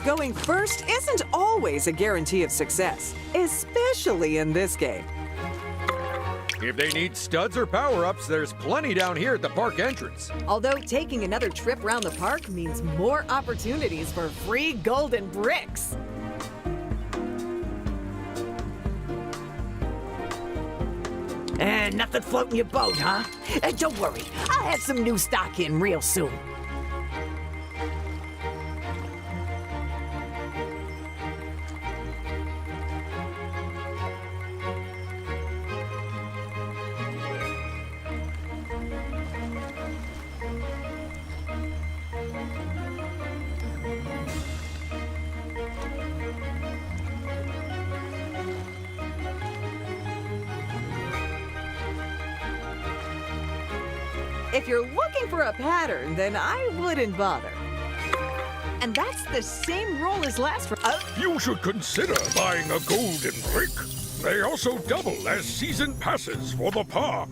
Going first isn't always a guarantee of success, especially in this game.
If they need studs or power-ups, there's plenty down here at the park entrance.
Although taking another trip around the park means more opportunities for free golden bricks.
And nothing floating your boat, huh? Don't worry, I'll have some new stock in real soon.
If you're looking for a pattern, then I wouldn't bother. And that's the same roll as last round.
You should consider buying a golden brick. They also double as season passes for the park.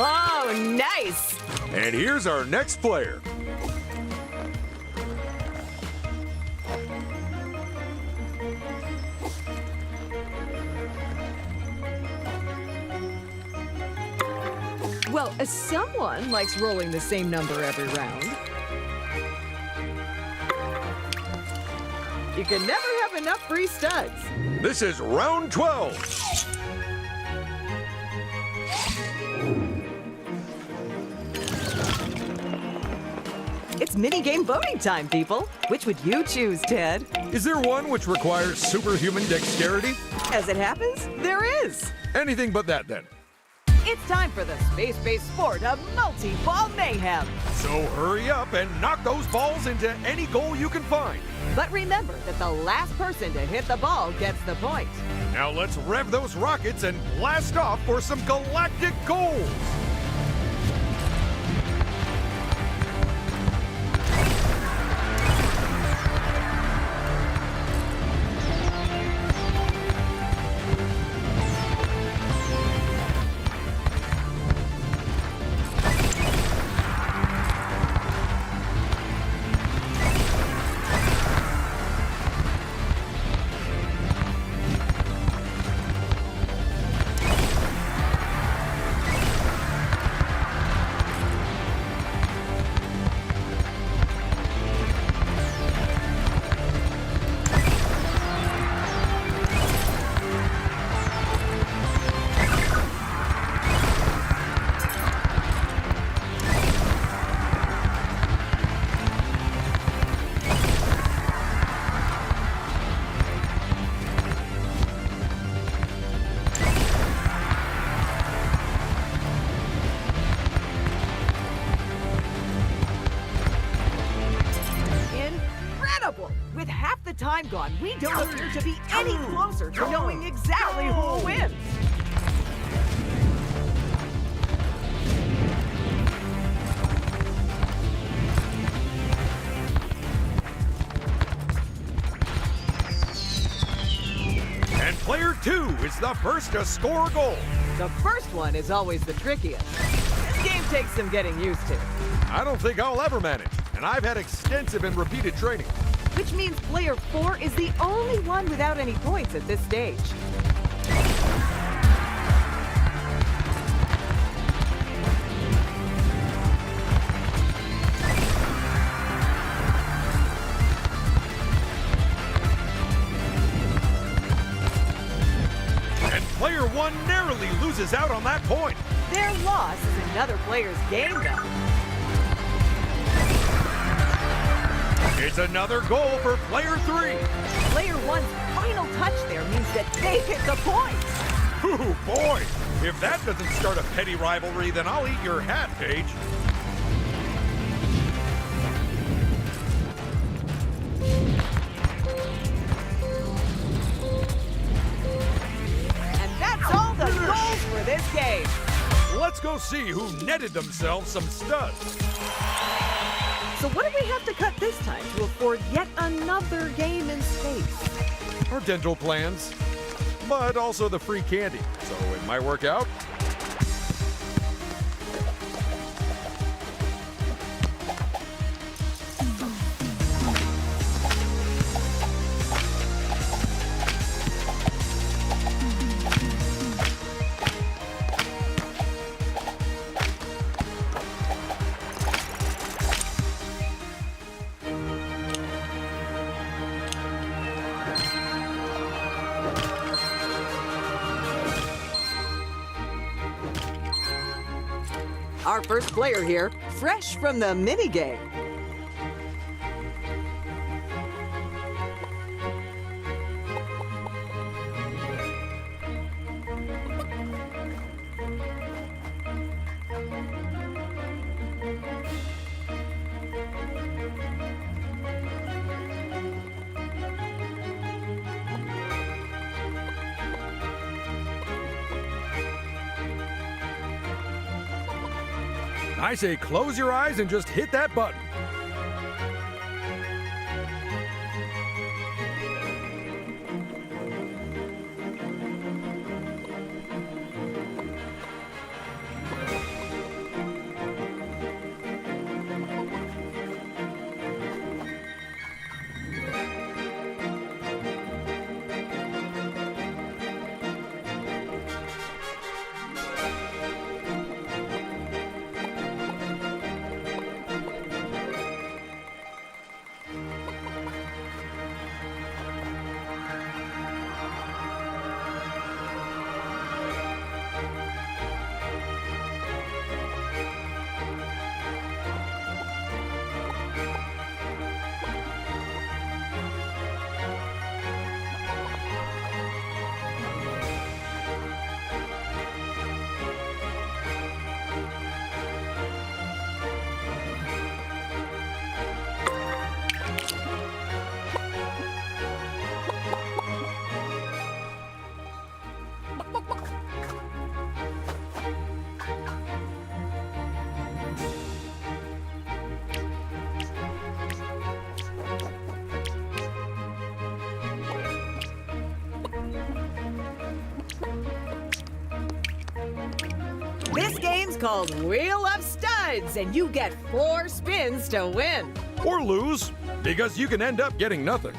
Oh, nice!
And here's our next player.
Well, someone likes rolling the same number every round. You can never have enough free studs.
This is round 12.
It's minigame voting time, people. Which would you choose, Ted?
Is there one which requires superhuman dexterity?
As it happens, there is.
Anything but that, then.
It's time for the space-based sport of multi-ball mayhem.
So hurry up and knock those balls into any goal you can find.
But remember that the last person to hit the ball gets the point.
Now let's rev those rockets and blast off for some galactic goals.
With half the time gone, we don't appear to be any closer to knowing exactly who wins.
And player 2 is the first to score a goal.
The first one is always the trickiest. This game takes some getting used to.
I don't think I'll ever manage, and I've had extensive and repeated training.
Which means player 4 is the only one without any points at this stage.
And player 1 narrowly loses out on that point.
Their loss is another player's game, though.
It's another goal for player 3.
Player 1's final touch there means that they get the points.
Ooh, boy. If that doesn't start a petty rivalry, then I'll eat your hat, Paige.
And that's all the goals for this game.
Let's go see who netted themselves some studs.
So what do we have to cut this time to afford yet another game in space?
Our dental plans, but also the free candy, so it might work out.
our first player here, fresh from the minigame.
I say close your eyes and just hit that button.
This game's called Wheel of Studs, and you get 4 spins to win.
Or lose, because you can end up getting nothing.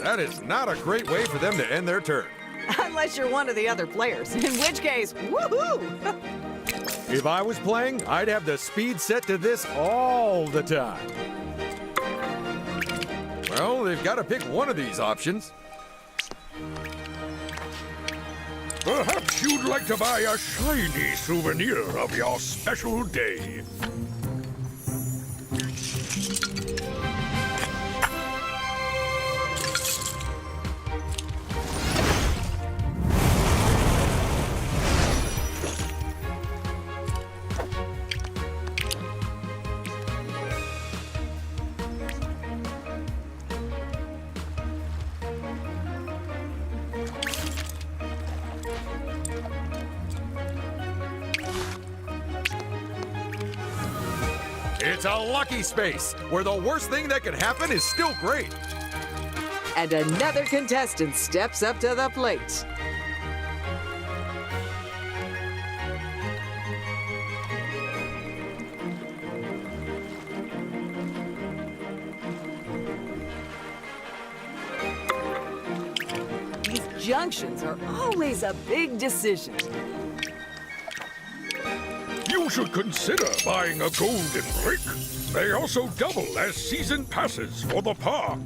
That is not a great way for them to end their turn.
Unless you're one of the other players, in which case, woohoo!
If I was playing, I'd have the speed set to this all the time. Well, they've got to pick one of these options.
Perhaps you'd like to buy a shiny souvenir of your special day.
It's a lucky space, where the worst thing that could happen is still great.
And another contestant steps up to the plate. These junctions are always a big decision.
You should consider buying a golden brick. They also double as season passes for the park.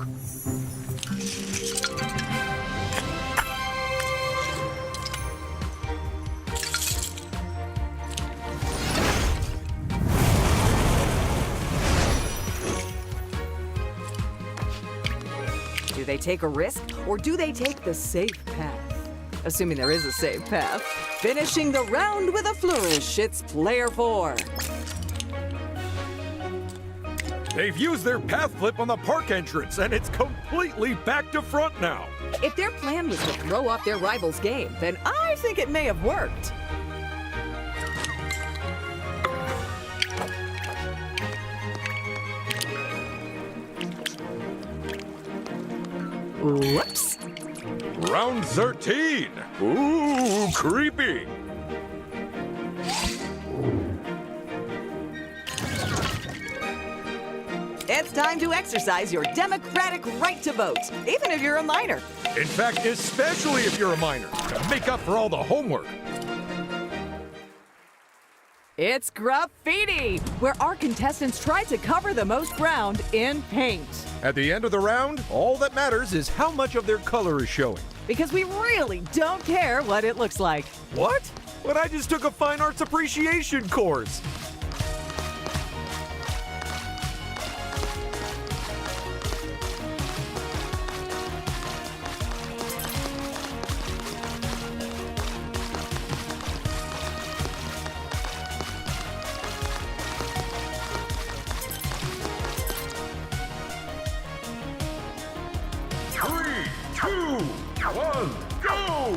Do they take a risk, or do they take the safe path? Assuming there is a safe path. Finishing the round with a flourish, it's player 4.
They've used their path flip on the park entrance, and it's completely back to front now.
If their plan was to throw off their rival's game, then I think it may have worked. Whoops.
Round 13. Ooh, creepy.
It's time to exercise your democratic right to vote, even if you're a minor.
In fact, especially if you're a minor, to make up for all the homework.
It's graffiti, where our contestants try to cover the most ground in paint.
At the end of the round, all that matters is how much of their color is showing.
Because we really don't care what it looks like.
What? But I just took a fine arts appreciation course. Three, two, one, go!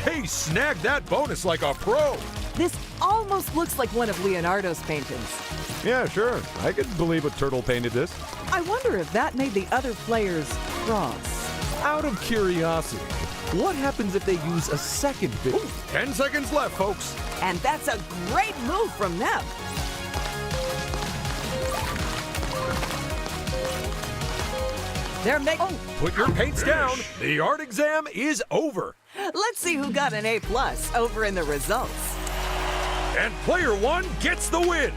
Hey, snagged that bonus like a pro.
This almost looks like one of Leonardo's paintings.
Yeah, sure. I could believe a turtle painted this.
I wonder if that made the other players cross.
Out of curiosity, what happens if they use a second bit? 10 seconds left, folks.
And that's a great move from them. They're making... Oh,
Put your paints down. The art exam is over.
let's see who got an A+ over in the results.
And player 1 gets the win.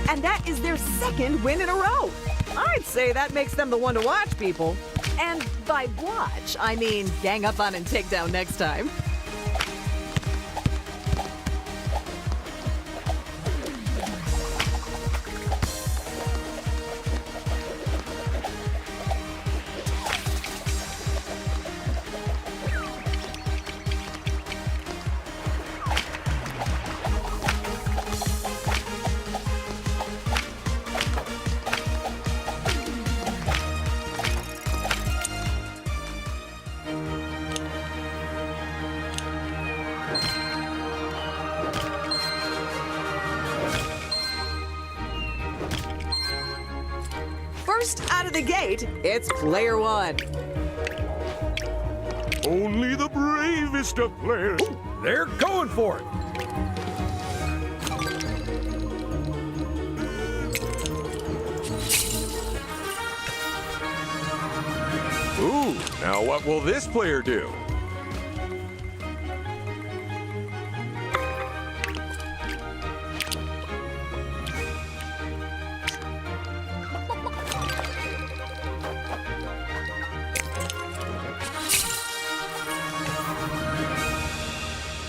And that is their second win in a row. I'd say that makes them the one to watch, people. And by watch, I mean gang up on and take down next time. First out of the gate, it's player 1.
Only the bravest of players.
They're going for it. Ooh, now what will this player do?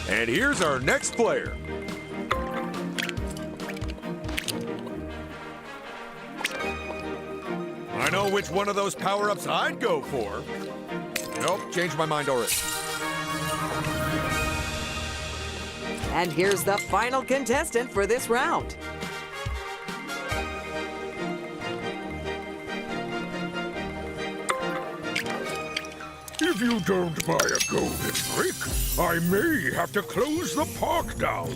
And here's our next player. I know which one of those power-ups I'd go for. Nope, changed my mind already.
And here's the final contestant for this round.
If you don't buy a golden brick, I may have to close the park down.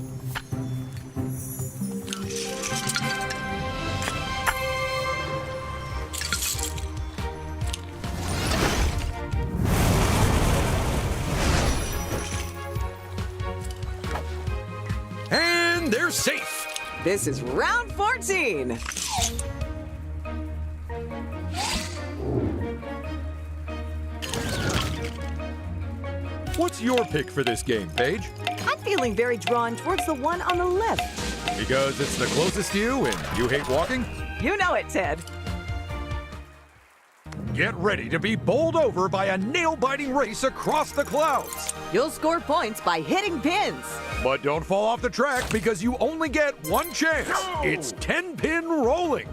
And they're safe.
This is round 14.
What's your pick for this game, Paige?
I'm feeling very drawn towards the one on the left.
Because it's the closest to you and you hate walking?
You know it, Ted.
Get ready to be bowled over by a nail-biting race across the clouds.
You'll score points by hitting pins.
But don't fall off the track because you only get one chance. It's 10-pin rolling.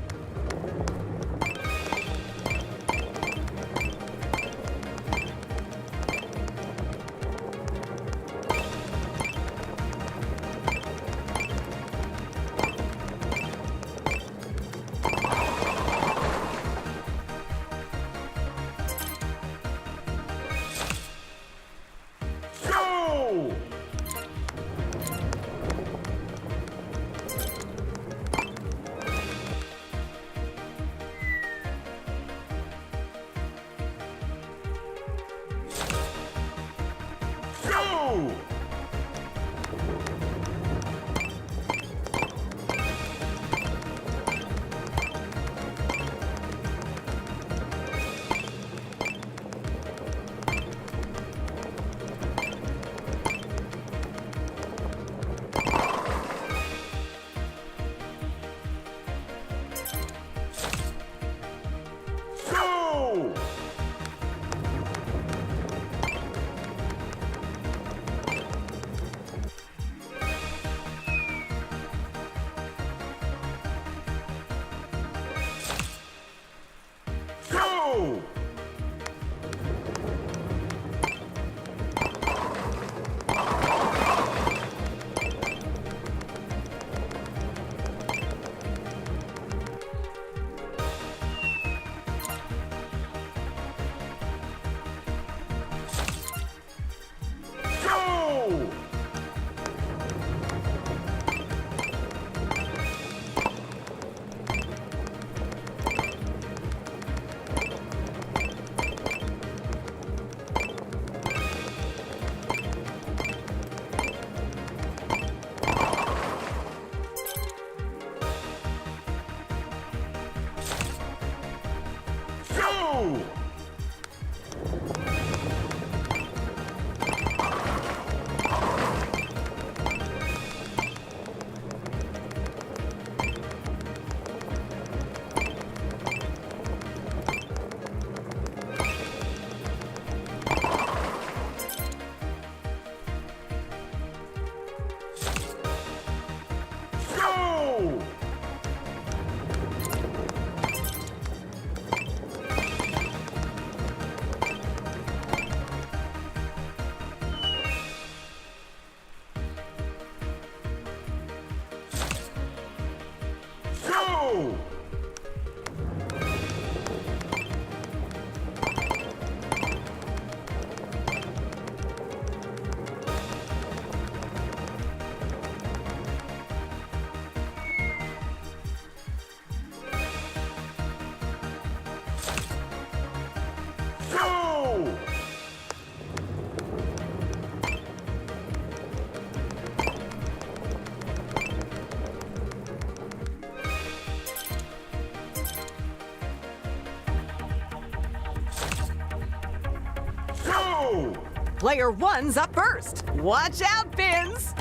Go!
Player 1's up first. Watch out, Pins!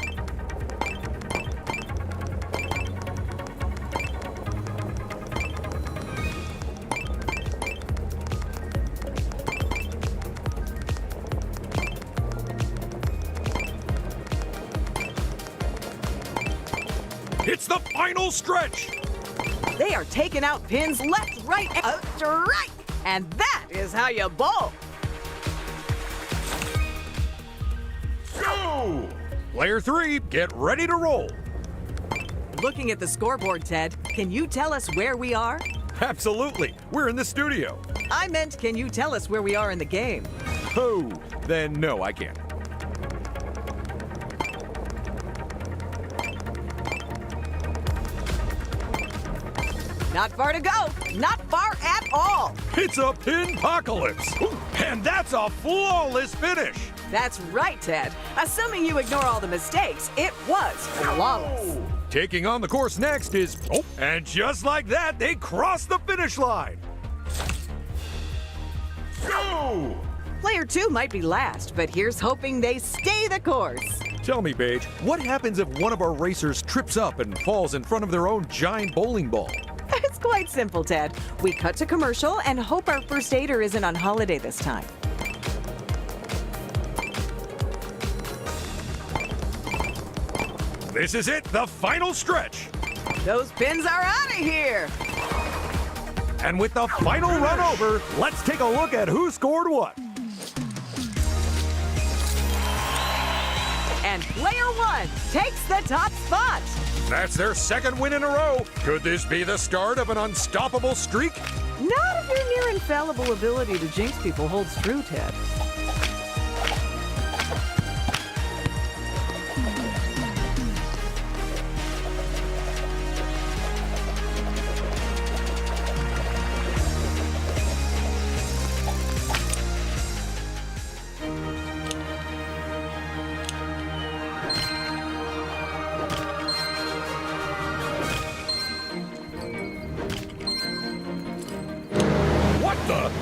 It's the final stretch!
They are taking out pins left, right, and right. And that is how you bowl.
Go! Player 3, get ready to roll.
Looking at the scoreboard, Ted, can you tell us where we are?
Absolutely. We're in the studio.
I meant, can you tell us where we are in the game?
Oh, then no, I can't.
Not far to go. Not far at all.
It's a pin-pocalypse. And that's a flawless finish.
That's right, Ted. Assuming you ignore all the mistakes, it was flawless.
Taking on the course next is... Oh, and just like that, they cross the finish line. Go!
Player 2 might be last, but here's hoping they stay the course.
Tell me, Paige, what happens if one of our racers trips up and falls in front of their own giant bowling ball?
It's quite simple, Ted. We cut to commercial and hope our first aider isn't on holiday this time.
This is it, the final stretch.
Those pins are out of here.
And with the final run over, let's take a look at who scored what.
And player 1 takes the top spot.
That's their second win in a row. Could this be the start of an unstoppable streak?
Not if your near infallible ability to jinx people holds true, Ted.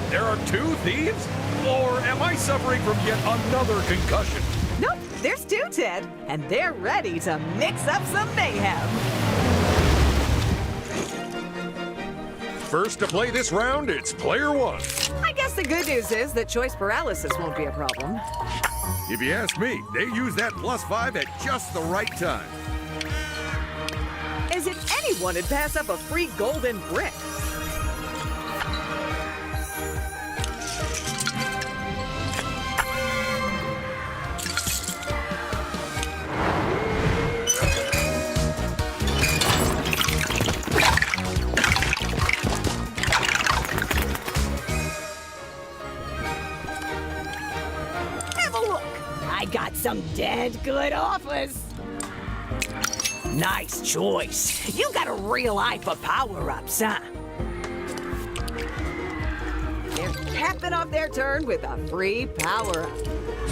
There are two thieves? Or am I suffering from yet another concussion?
Nope, there's 2, Ted, and they're ready to mix up some mayhem.
First to play this round, it's player 1.
I guess the good news is that choice paralysis won't be a problem.
If you ask me, they use that +5 at just the right time.
As if anyone would pass up a free golden brick.
I got some dead good offers. Nice choice. You got a real eye for power-ups, huh?
They're capping off their turn with a free power-up.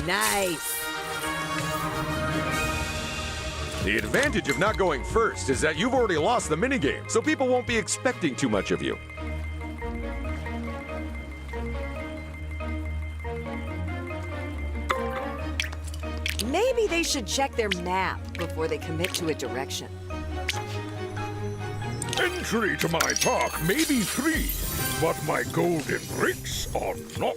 Nice.
The advantage of not going first is that you've already lost the minigame, so people won't be expecting too much of you.
Maybe they should check their map before they commit to a direction.
Entry to my park may be free, but my golden bricks are not.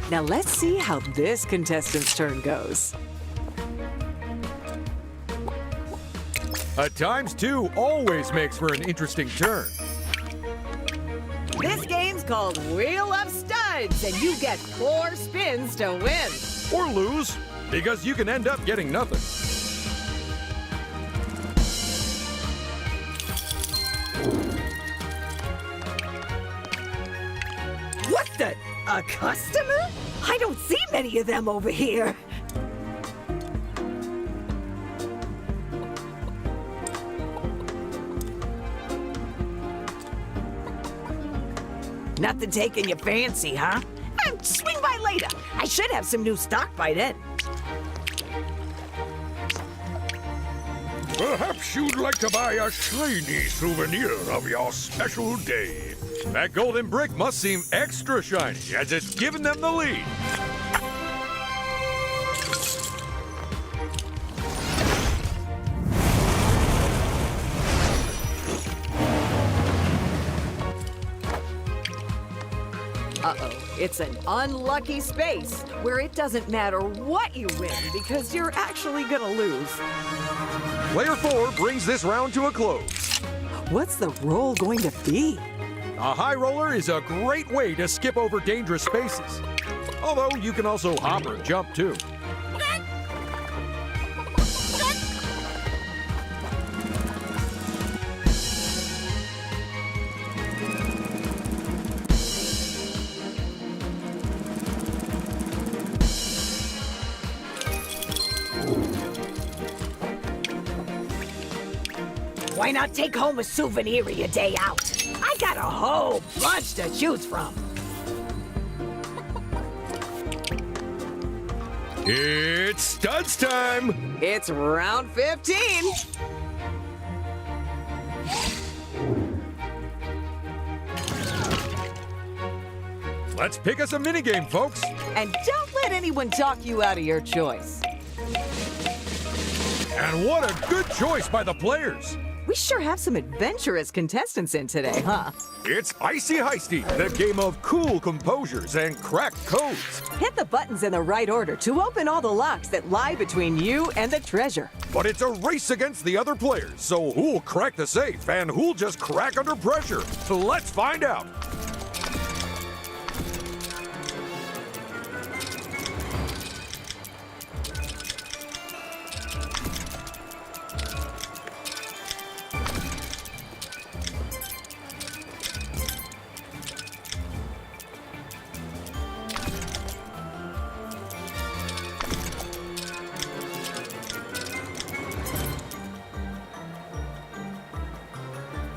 Now let's see how this contestant's turn goes.
A ×2 always makes for an interesting turn.
This game's called Wheel of Studs, and you get 4 spins to win.
Or lose, because you can end up getting nothing.
What the? A customer? I don't see many of them over here. Nothing taking your fancy, huh? Swing by later. I should have some new stock by then.
Perhaps you'd like to buy a shiny souvenir of your special day.
That golden brick must seem extra shiny as it's giving them the lead.
Uh-oh, it's an unlucky space where it doesn't matter what you win because you're actually gonna lose.
Player 4 brings this round to a close.
What's the roll going to be?
A high roller is a great way to skip over dangerous spaces. Although you can also hop or jump too.
Why not take home a souvenir your day out? I got a whole bunch to choose from.
It's studs time!
It's round 15.
Let's pick us a minigame, folks.
And don't let anyone talk you out of your choice.
And what a good choice by the players.
We sure have some adventurous contestants in today, huh?
It's Icy Heisty, the game of cool composures and cracked codes.
Hit the buttons in the right order to open all the locks that lie between you and the treasure.
But it's a race against the other players, so who'll crack the safe and who'll just crack under pressure? Let's find out.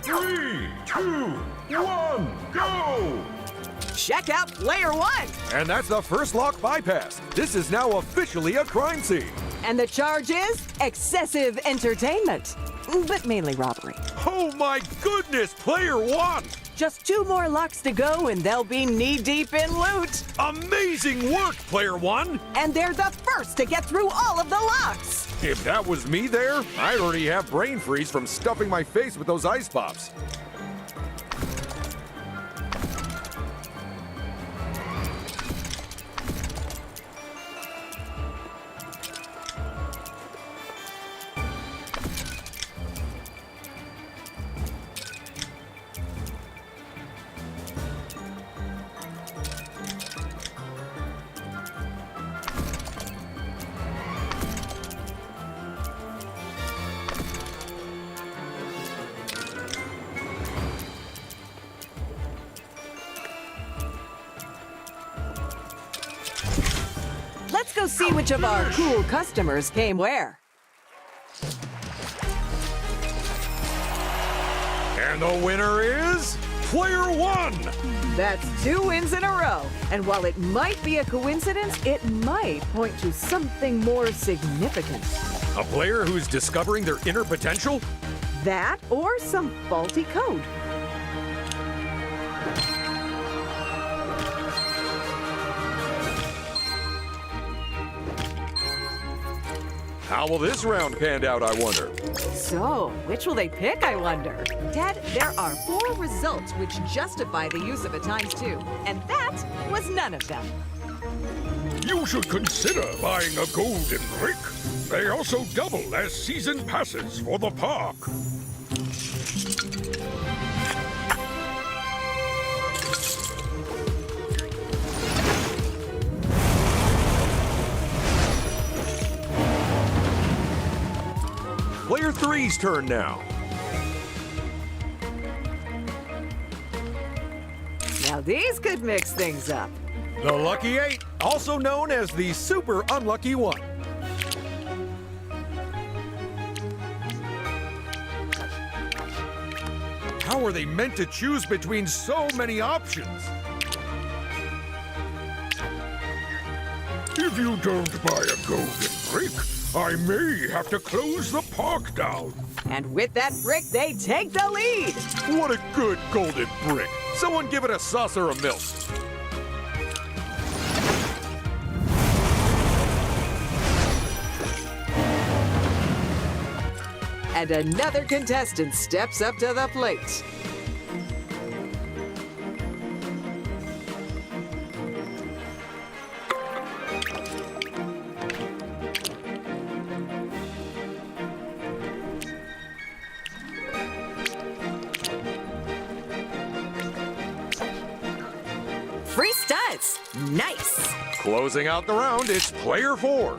Three, two, one, go!
Check out player 1.
And that's the first lock bypassed. This is now officially a crime scene.
And the charge is excessive entertainment, but mainly robbery.
Oh my goodness, player 1!
Just 2 more locks to go and they'll be knee-deep in loot.
Amazing work, player 1!
And they're the first to get through all of the locks.
If that was me there, I'd already have brain freeze from stuffing my face with those ice pops.
Let's go see which of our cool customers came where.
And the winner is player 1!
That's 2 wins in a row. And while it might be a coincidence, it might point to something more significant.
A player who's discovering their inner potential?
That or some faulty code.
How will this round pan out, I wonder?
So, which will they pick, I wonder? Dad, there are 4 results which justify the use of a ×2, and that was none of them.
You should consider buying a golden brick. They also double as season passes for the park.
Player 3's turn now.
Now these could mix things up.
The Lucky 8, also known as the Super Unlucky 1. How are they meant to choose between so many options?
If you don't buy a golden brick, I may have to close the park down.
And with that brick, they take the lead.
What a good golden brick. Someone give it a saucer of milk.
And another contestant steps up to the plate. Free stunts. Nice.
Closing out the round, it's player 4.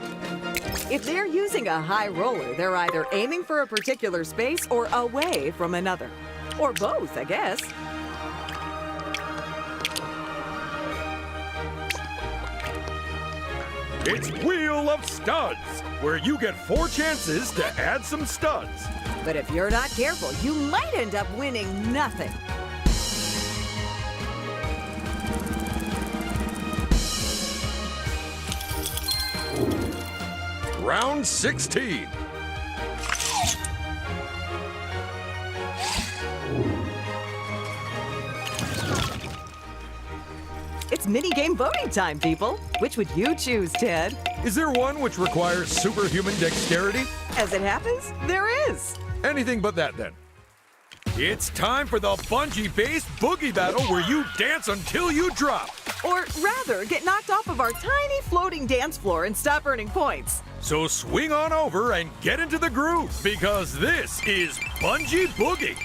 If they're using a high roller, they're either aiming for a particular space or away from another. Or both, I guess.
It's Wheel of Studs, where you get 4 chances to add some studs.
But if you're not careful, you might end up winning nothing.
Round 16.
It's minigame voting time, people. Which would you choose, Ted?
Is there one which requires superhuman dexterity?
As it happens, there is.
Anything but that, then. It's time for the bungee-based boogie battle where you dance until you drop.
Or rather, get knocked off of our tiny floating dance floor and stop earning points.
So swing on over and get into the groove, because this is Bungee Boogie.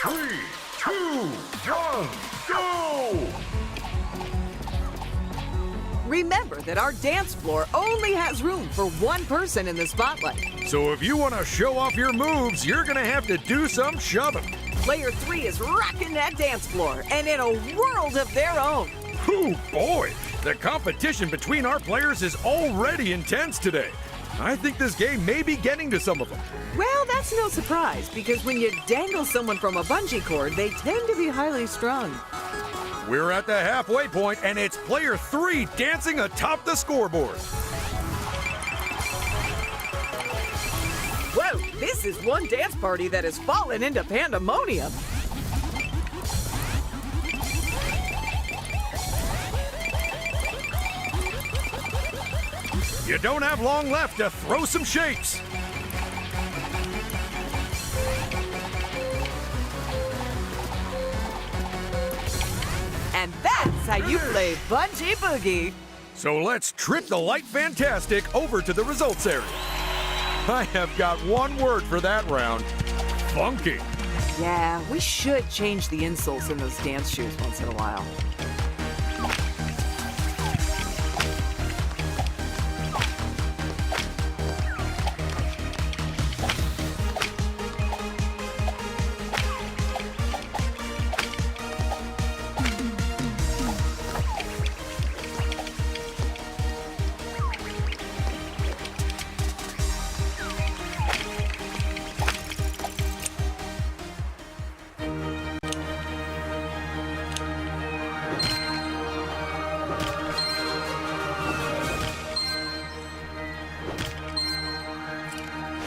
Three, two, one, go!
Remember that our dance floor only has room for one person in the spotlight.
So if you want to show off your moves, you're going to have to do some shoving.
Player 3 is rocking that dance floor and in a world of their own.
Oh boy, the competition between our players is already intense today. I think this game may be getting to some of them.
Well, that's no surprise, because when you dangle someone from a bungee cord, they tend to be highly strung.
We're at the halfway point, and it's player 3 dancing atop the scoreboard.
Whoa, this is one dance party that has fallen into pandemonium.
You don't have long left to throw some shapes.
And that's how you play Bungee Boogie.
So let's trip the light fantastic over to the results area. I have got one word for that round. Funky.
Yeah, we should change the insoles in those dance shoes once in a while.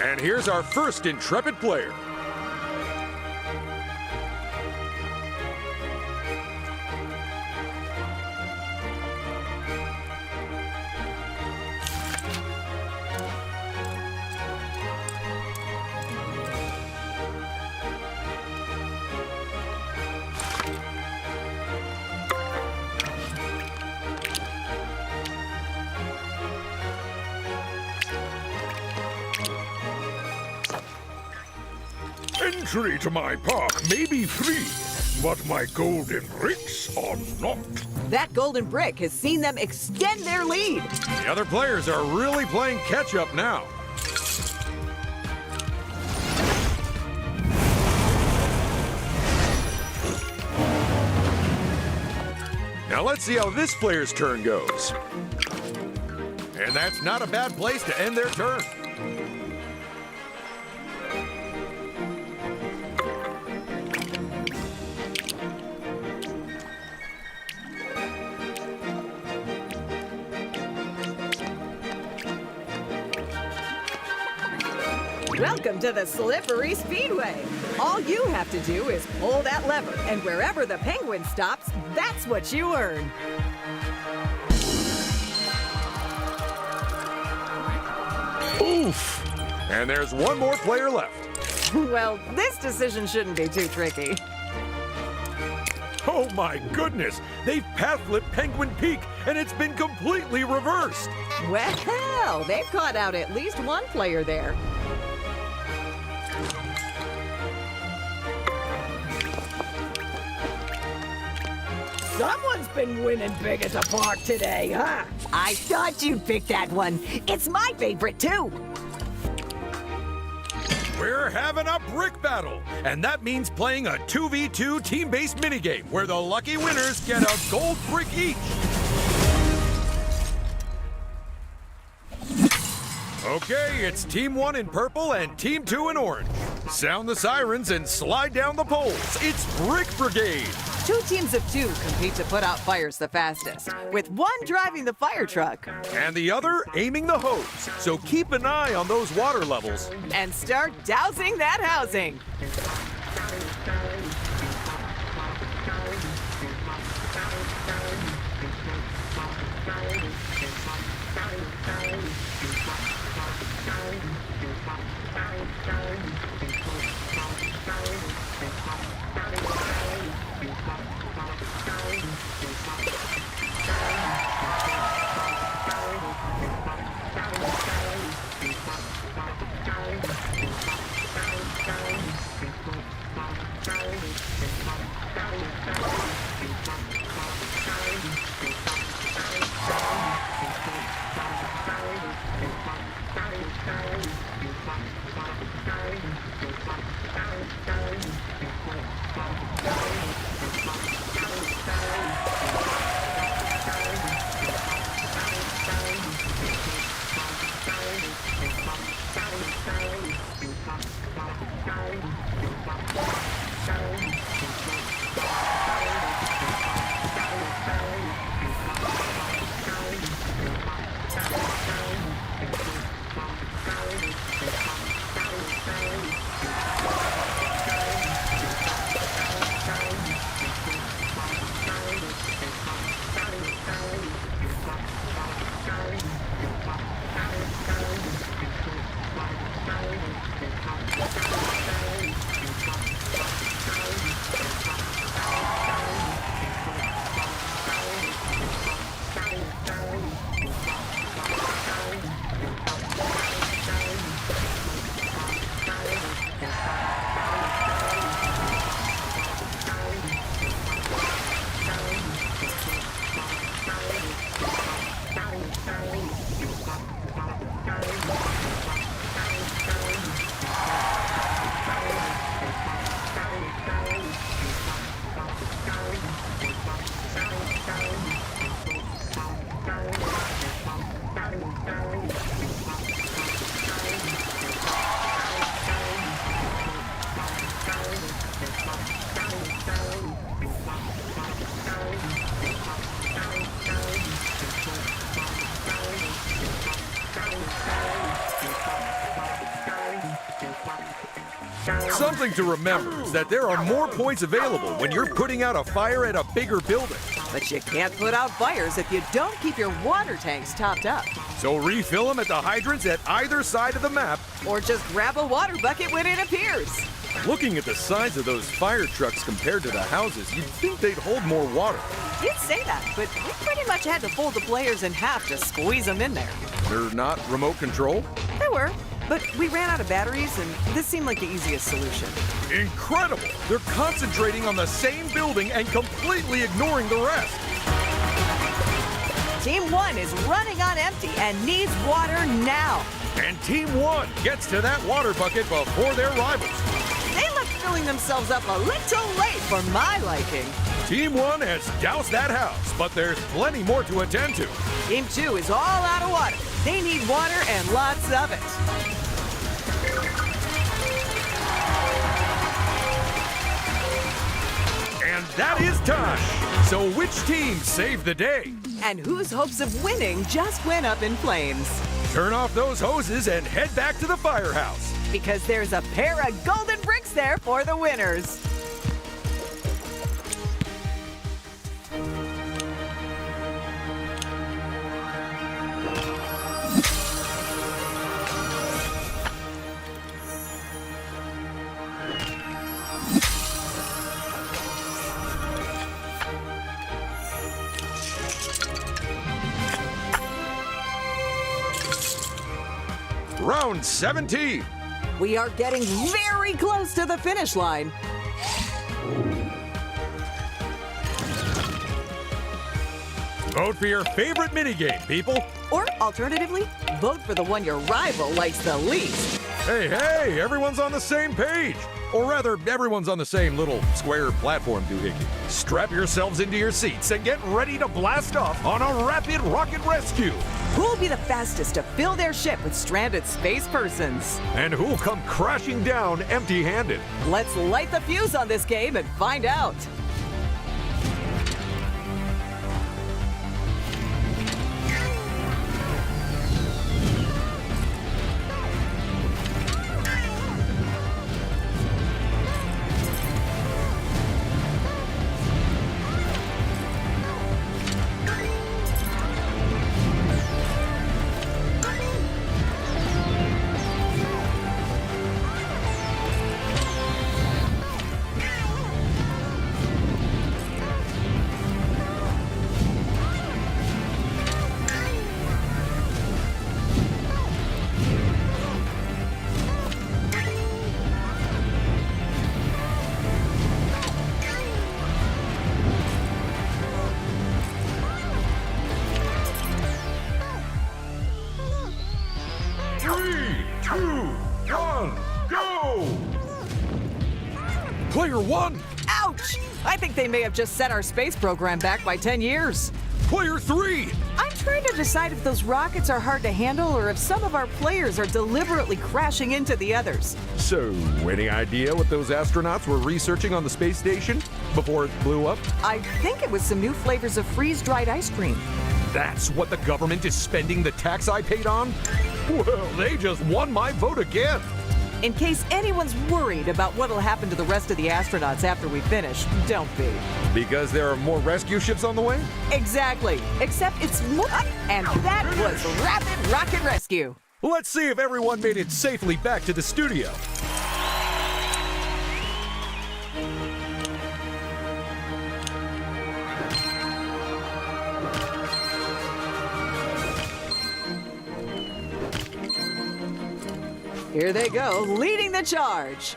And here's our first intrepid player.
entry to my park may be free, but my golden bricks are not.
That golden brick has seen them extend their lead.
The other players are really playing catch-up now. Now let's see how this player's turn goes. And that's not a bad place to end their turn.
Welcome to the Slippery Speedway. All you have to do is pull that lever, and wherever the penguin stops, that's what you earn.
Oof! And there's one more player left.
Well, this decision shouldn't be too tricky.
Oh my goodness! They've path-flipped Penguin Peak, and it's been completely reversed!
Well, they've caught out at least one player there.
Someone's been winning big at the park today, huh? I thought you'd pick that one. It's my favorite, too.
We're having a brick battle, and that means playing a 2v2 team-based minigame where the lucky winners get a gold brick each. Okay, it's Team 1 in purple and Team 2 in orange. Sound the sirens and slide down the poles. It's Brick Brigade.
2 teams of 2 compete to put out fires the fastest, with one driving the fire truck.
And the other aiming the hose. So keep an eye on those water levels.
And start dousing that housing.
Something to remember is that there are more points available when you're putting out a fire at a bigger building.
But you can't put out fires if you don't keep your water tanks topped up.
So refill them at the hydrants at either side of the map.
Or just grab a water bucket when it appears.
Looking at the size of those fire trucks compared to the houses, you'd think they'd hold more water.
You'd say that, but we pretty much had to fold the players in half to squeeze them in there.
They're not remote control?
They were. but we ran out of batteries, and this seemed like the easiest solution.
Incredible! They're concentrating on the same building and completely ignoring the rest.
Team 1 is running on empty and needs water now.
And Team 1 gets to that water bucket before their rivals.
They left filling themselves up a little late for my liking.
Team 1 has doused that house, but there's plenty more to attend to.
Team 2 is all out of water. They need water and lots of it.
And that is time. So which team saved the day?
And whose hopes of winning just went up in flames?
Turn off those hoses and head back to the firehouse.
Because there's a pair of golden bricks there for the winners.
Round 17.
We are getting very close to the finish line.
Vote for your favorite minigame, people.
Or alternatively, vote for the one your rival likes the least.
Hey, everyone's on the same page. Or rather, everyone's on the same little square platform doohickey. Strap yourselves into your seats and get ready to blast off on a rapid rocket rescue.
Who'll be the fastest to fill their ship with stranded space persons?
And who'll come crashing down empty-handed?
Let's light the fuse on this game and find out.
Player 1!
Ouch! I think they may have just set our space program back by 10 years.
Player 3!
I'm trying to decide if those rockets are hard to handle or if some of our players are deliberately crashing into the others.
So, any idea what those astronauts were researching on the space station before it blew up?
I think it was some new flavors of freeze-dried ice cream.
That's what the government is spending the tax I paid on? Well, they just won my vote again.
In case anyone's worried about what'll happen to the rest of the astronauts after we finish, don't be.
Because there are more rescue ships on the way?
Exactly. Except it's more. And that was Rapid Rocket Rescue.
Let's see if everyone made it safely back to the studio.
Here they go, leading the charge.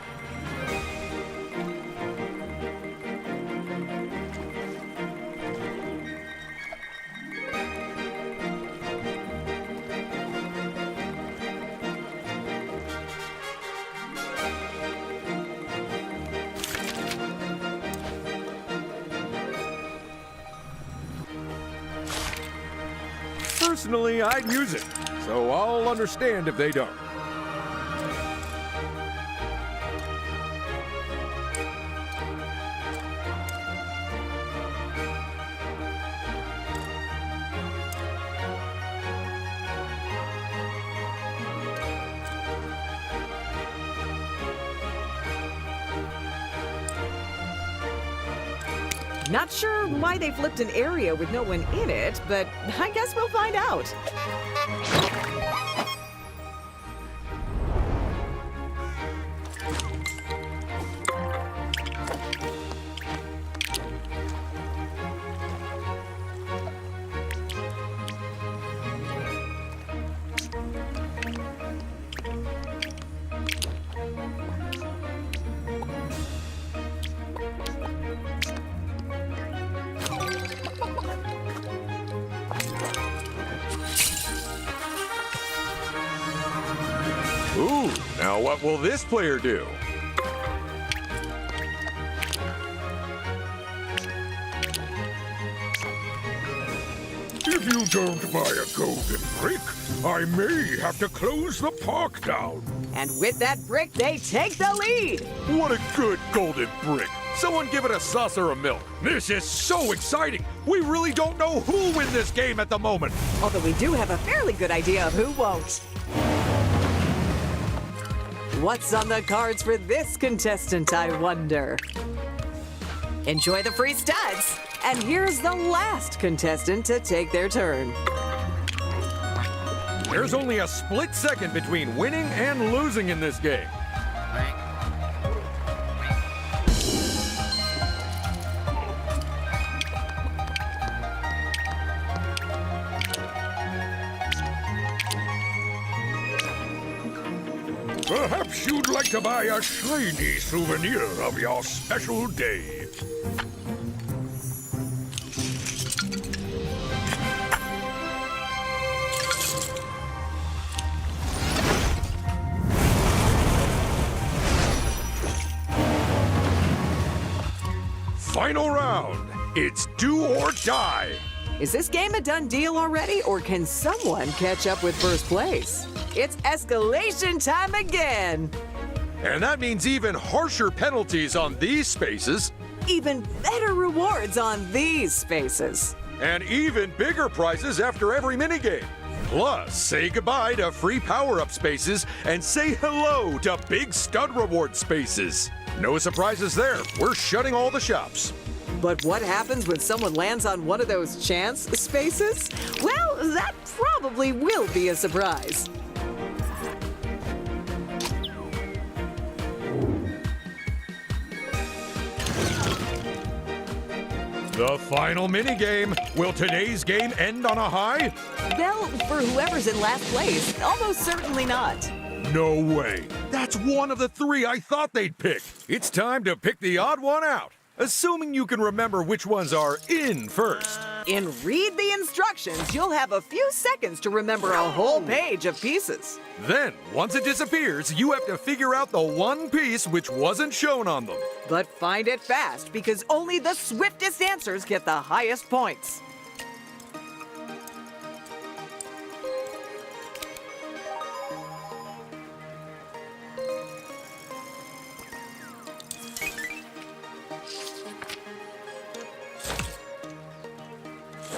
Personally, I'd use it, so I'll understand if they don't.
Not sure why they flipped an area with no one in it, but I guess we'll find out.
Ooh, now what will this player do?
If you don't buy a golden brick, I may have to close the park down.
And with that brick, they take the lead.
What a good golden brick. Someone give it a saucer of milk. This is so exciting. We really don't know who'll win this game at the moment.
Although we do have a fairly good idea of who won't. What's on the cards for this contestant, I wonder? Enjoy the free studs. And here's the last contestant to take their turn.
There's only a split second between winning and losing in this game.
Perhaps you'd like to buy a shiny souvenir of your special day.
Final round. It's do or die.
Is this game a done deal already, or can someone catch up with first place? It's escalation time again.
And that means even harsher penalties on these spaces.
Even better rewards on these spaces.
And even bigger prizes after every minigame. Plus, say goodbye to free power-up spaces and say hello to big stud reward spaces. No surprises there. We're shutting all the shops.
But what happens when someone lands on one of those chance spaces? Well, that probably will be a surprise.
The final minigame. Will today's game end on a high?
Well, for whoever's in last place, almost certainly not.
No way. That's one of the three I thought they'd pick. It's time to pick the odd one out. Assuming you can remember which ones are in first.
In Read the Instructions, you'll have a few seconds to remember a whole page of pieces.
Then, once it disappears, you have to figure out the one piece which wasn't shown on them.
But find it fast, because only the swiftest answers get the highest points.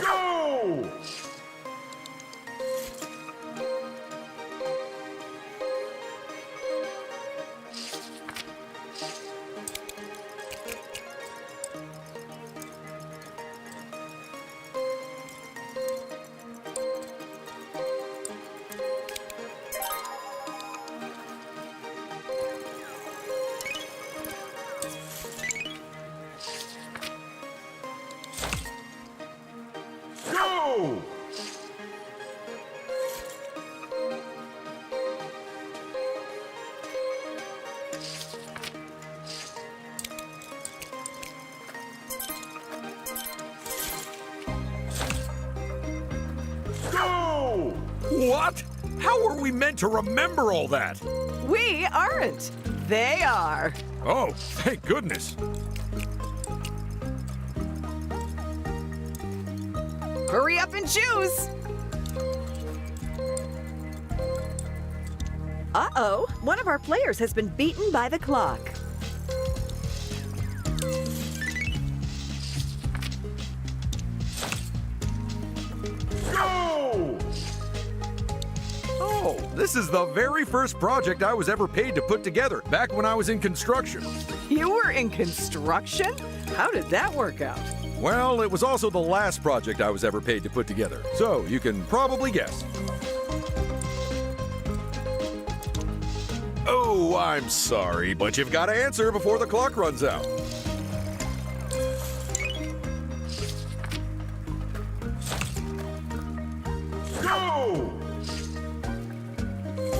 Go! Go! Go!
What? How are we meant to remember all that?
We aren't. They are.
Oh, thank goodness.
Hurry up and choose. Uh-oh, one of our players has been beaten by the clock.
Go!
Oh, this is the very first project I was ever paid to put together, back when I was in construction.
You were in construction? How did that work out?
Well, it was also the last project I was ever paid to put together, so you can probably guess. Oh, I'm sorry, but you've got to answer before the clock runs out.
Go!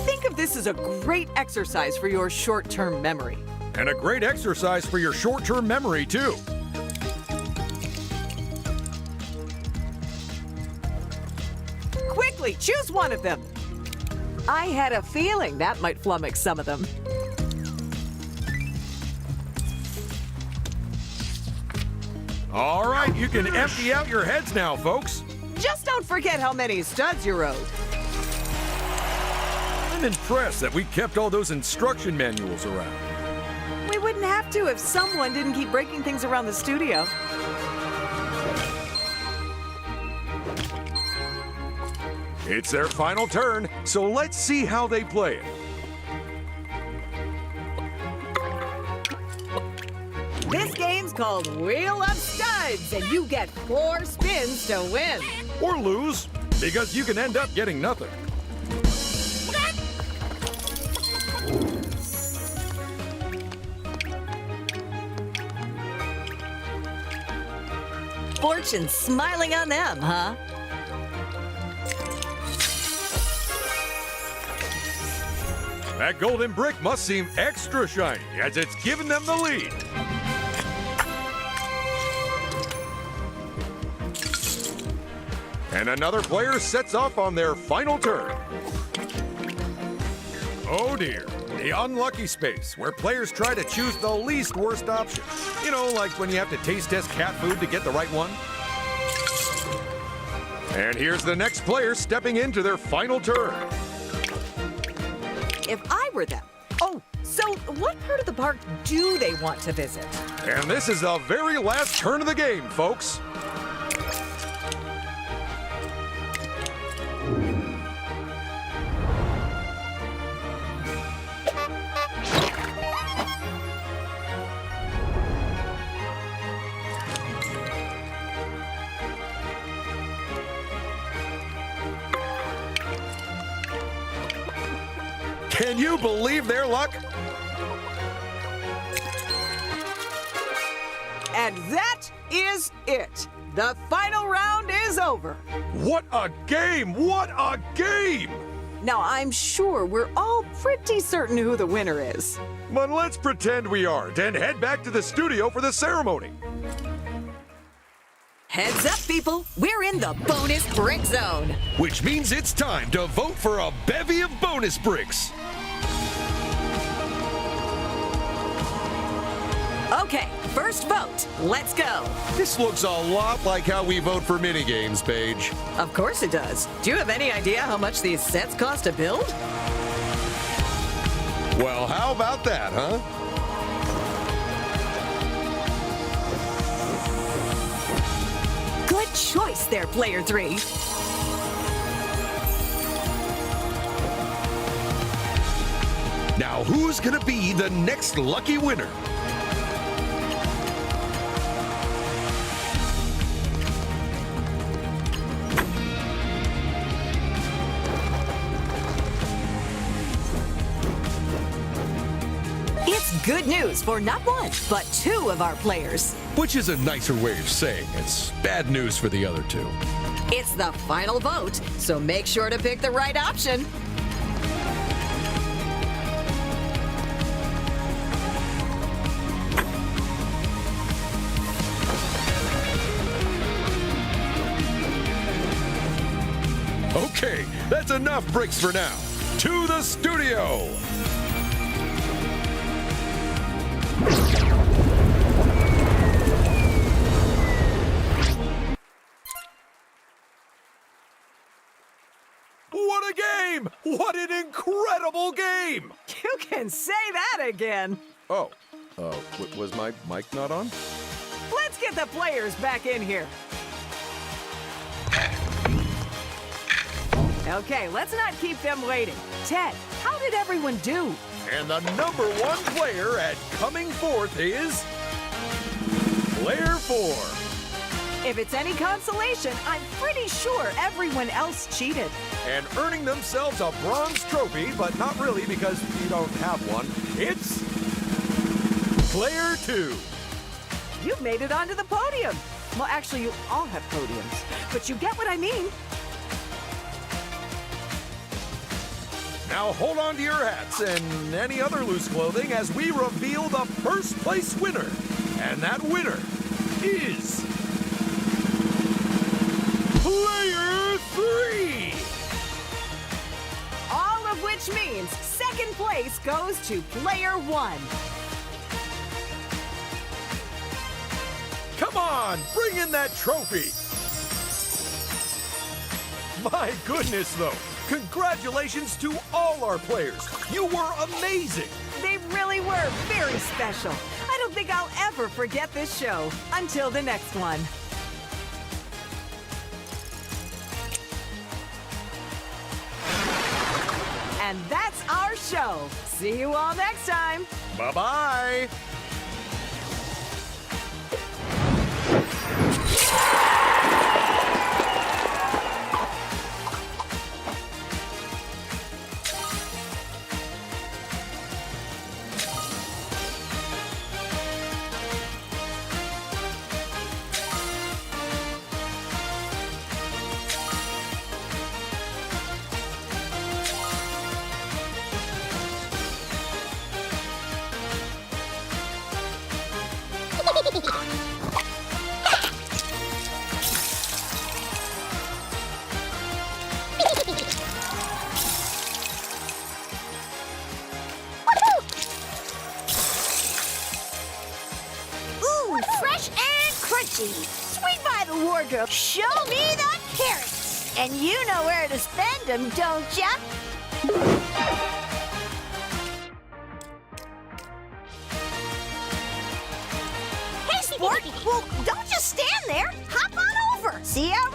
Think of this as a great exercise for your short-term memory.
And a great exercise for your short-term memory, too.
Quickly, choose one of them. I had a feeling that might flummox some of them.
All right, you can empty out your heads now, folks.
Just don't forget how many studs you wrote.
I'm impressed that we kept all those instruction manuals around.
We wouldn't have to if someone didn't keep breaking things around the studio.
It's their final turn, so let's see how they play it.
This game's called Wheel of Studs, and you get 4 spins to win.
Or lose, because you can end up getting nothing.
Fortune's smiling on them, huh?
That golden brick must seem extra shiny, as it's given them the lead. And another player sets off on their final turn. Oh dear, the unlucky space, where players try to choose the least worst option. You know, like when you have to taste test cat food to get the right one. And here's the next player stepping into their final turn.
If I were them. Oh, so what part of the park do they want to visit?
And this is the very last turn of the game, folks. Can you believe their luck?
And that is it. The final round is over.
What a game! What a game!
Now, I'm sure we're all pretty certain who the winner is.
But let's pretend we aren't and head back to the studio for the ceremony.
Heads up, people. We're in the bonus brick zone.
Which means it's time to vote for a bevy of bonus bricks.
Okay, first vote. Let's go.
This looks a lot like how we vote for minigames, Paige.
Of course it does. Do you have any idea how much these sets cost to build?
Well, how about that, huh?
Good choice there, Player 3.
Now, who's gonna be the next lucky winner?
It's good news for not one, but 2 of our players.
Which is a nicer way of saying it's bad news for the other 2.
It's the final vote, so make sure to pick the right option.
Okay, that's enough bricks for now. To the studio! What a game! What an incredible game!
You can say that again.
Oh, was my mic not on?
Let's get the players back in here. Okay, let's not keep them waiting. Ted, how did everyone do?
And the number 1 player at coming forth is Player 4.
If it's any consolation, I'm pretty sure everyone else cheated.
And earning themselves a bronze trophy, but not really because you don't have one, it's Player 2.
You've made it onto the podium. Well, actually, you all have podiums, but you get what I mean.
Now hold on to your hats and any other loose clothing as we reveal the first place winner. And that winner is Player 3!
All of place goes to player 1.
Come on, bring in that trophy! My goodness, though! Congratulations to all our players! You were amazing!
They really were very special. I don't think I'll ever forget this show. Until the next one. And that's our show. See you all next time.
Bye-bye!
Ooh, fresh and crunchy. Swing by the wardrobe. Show me the carrots. And you know where to spend them, don't ya? Hey, sport. Well, don't just stand there. Hop on over. See how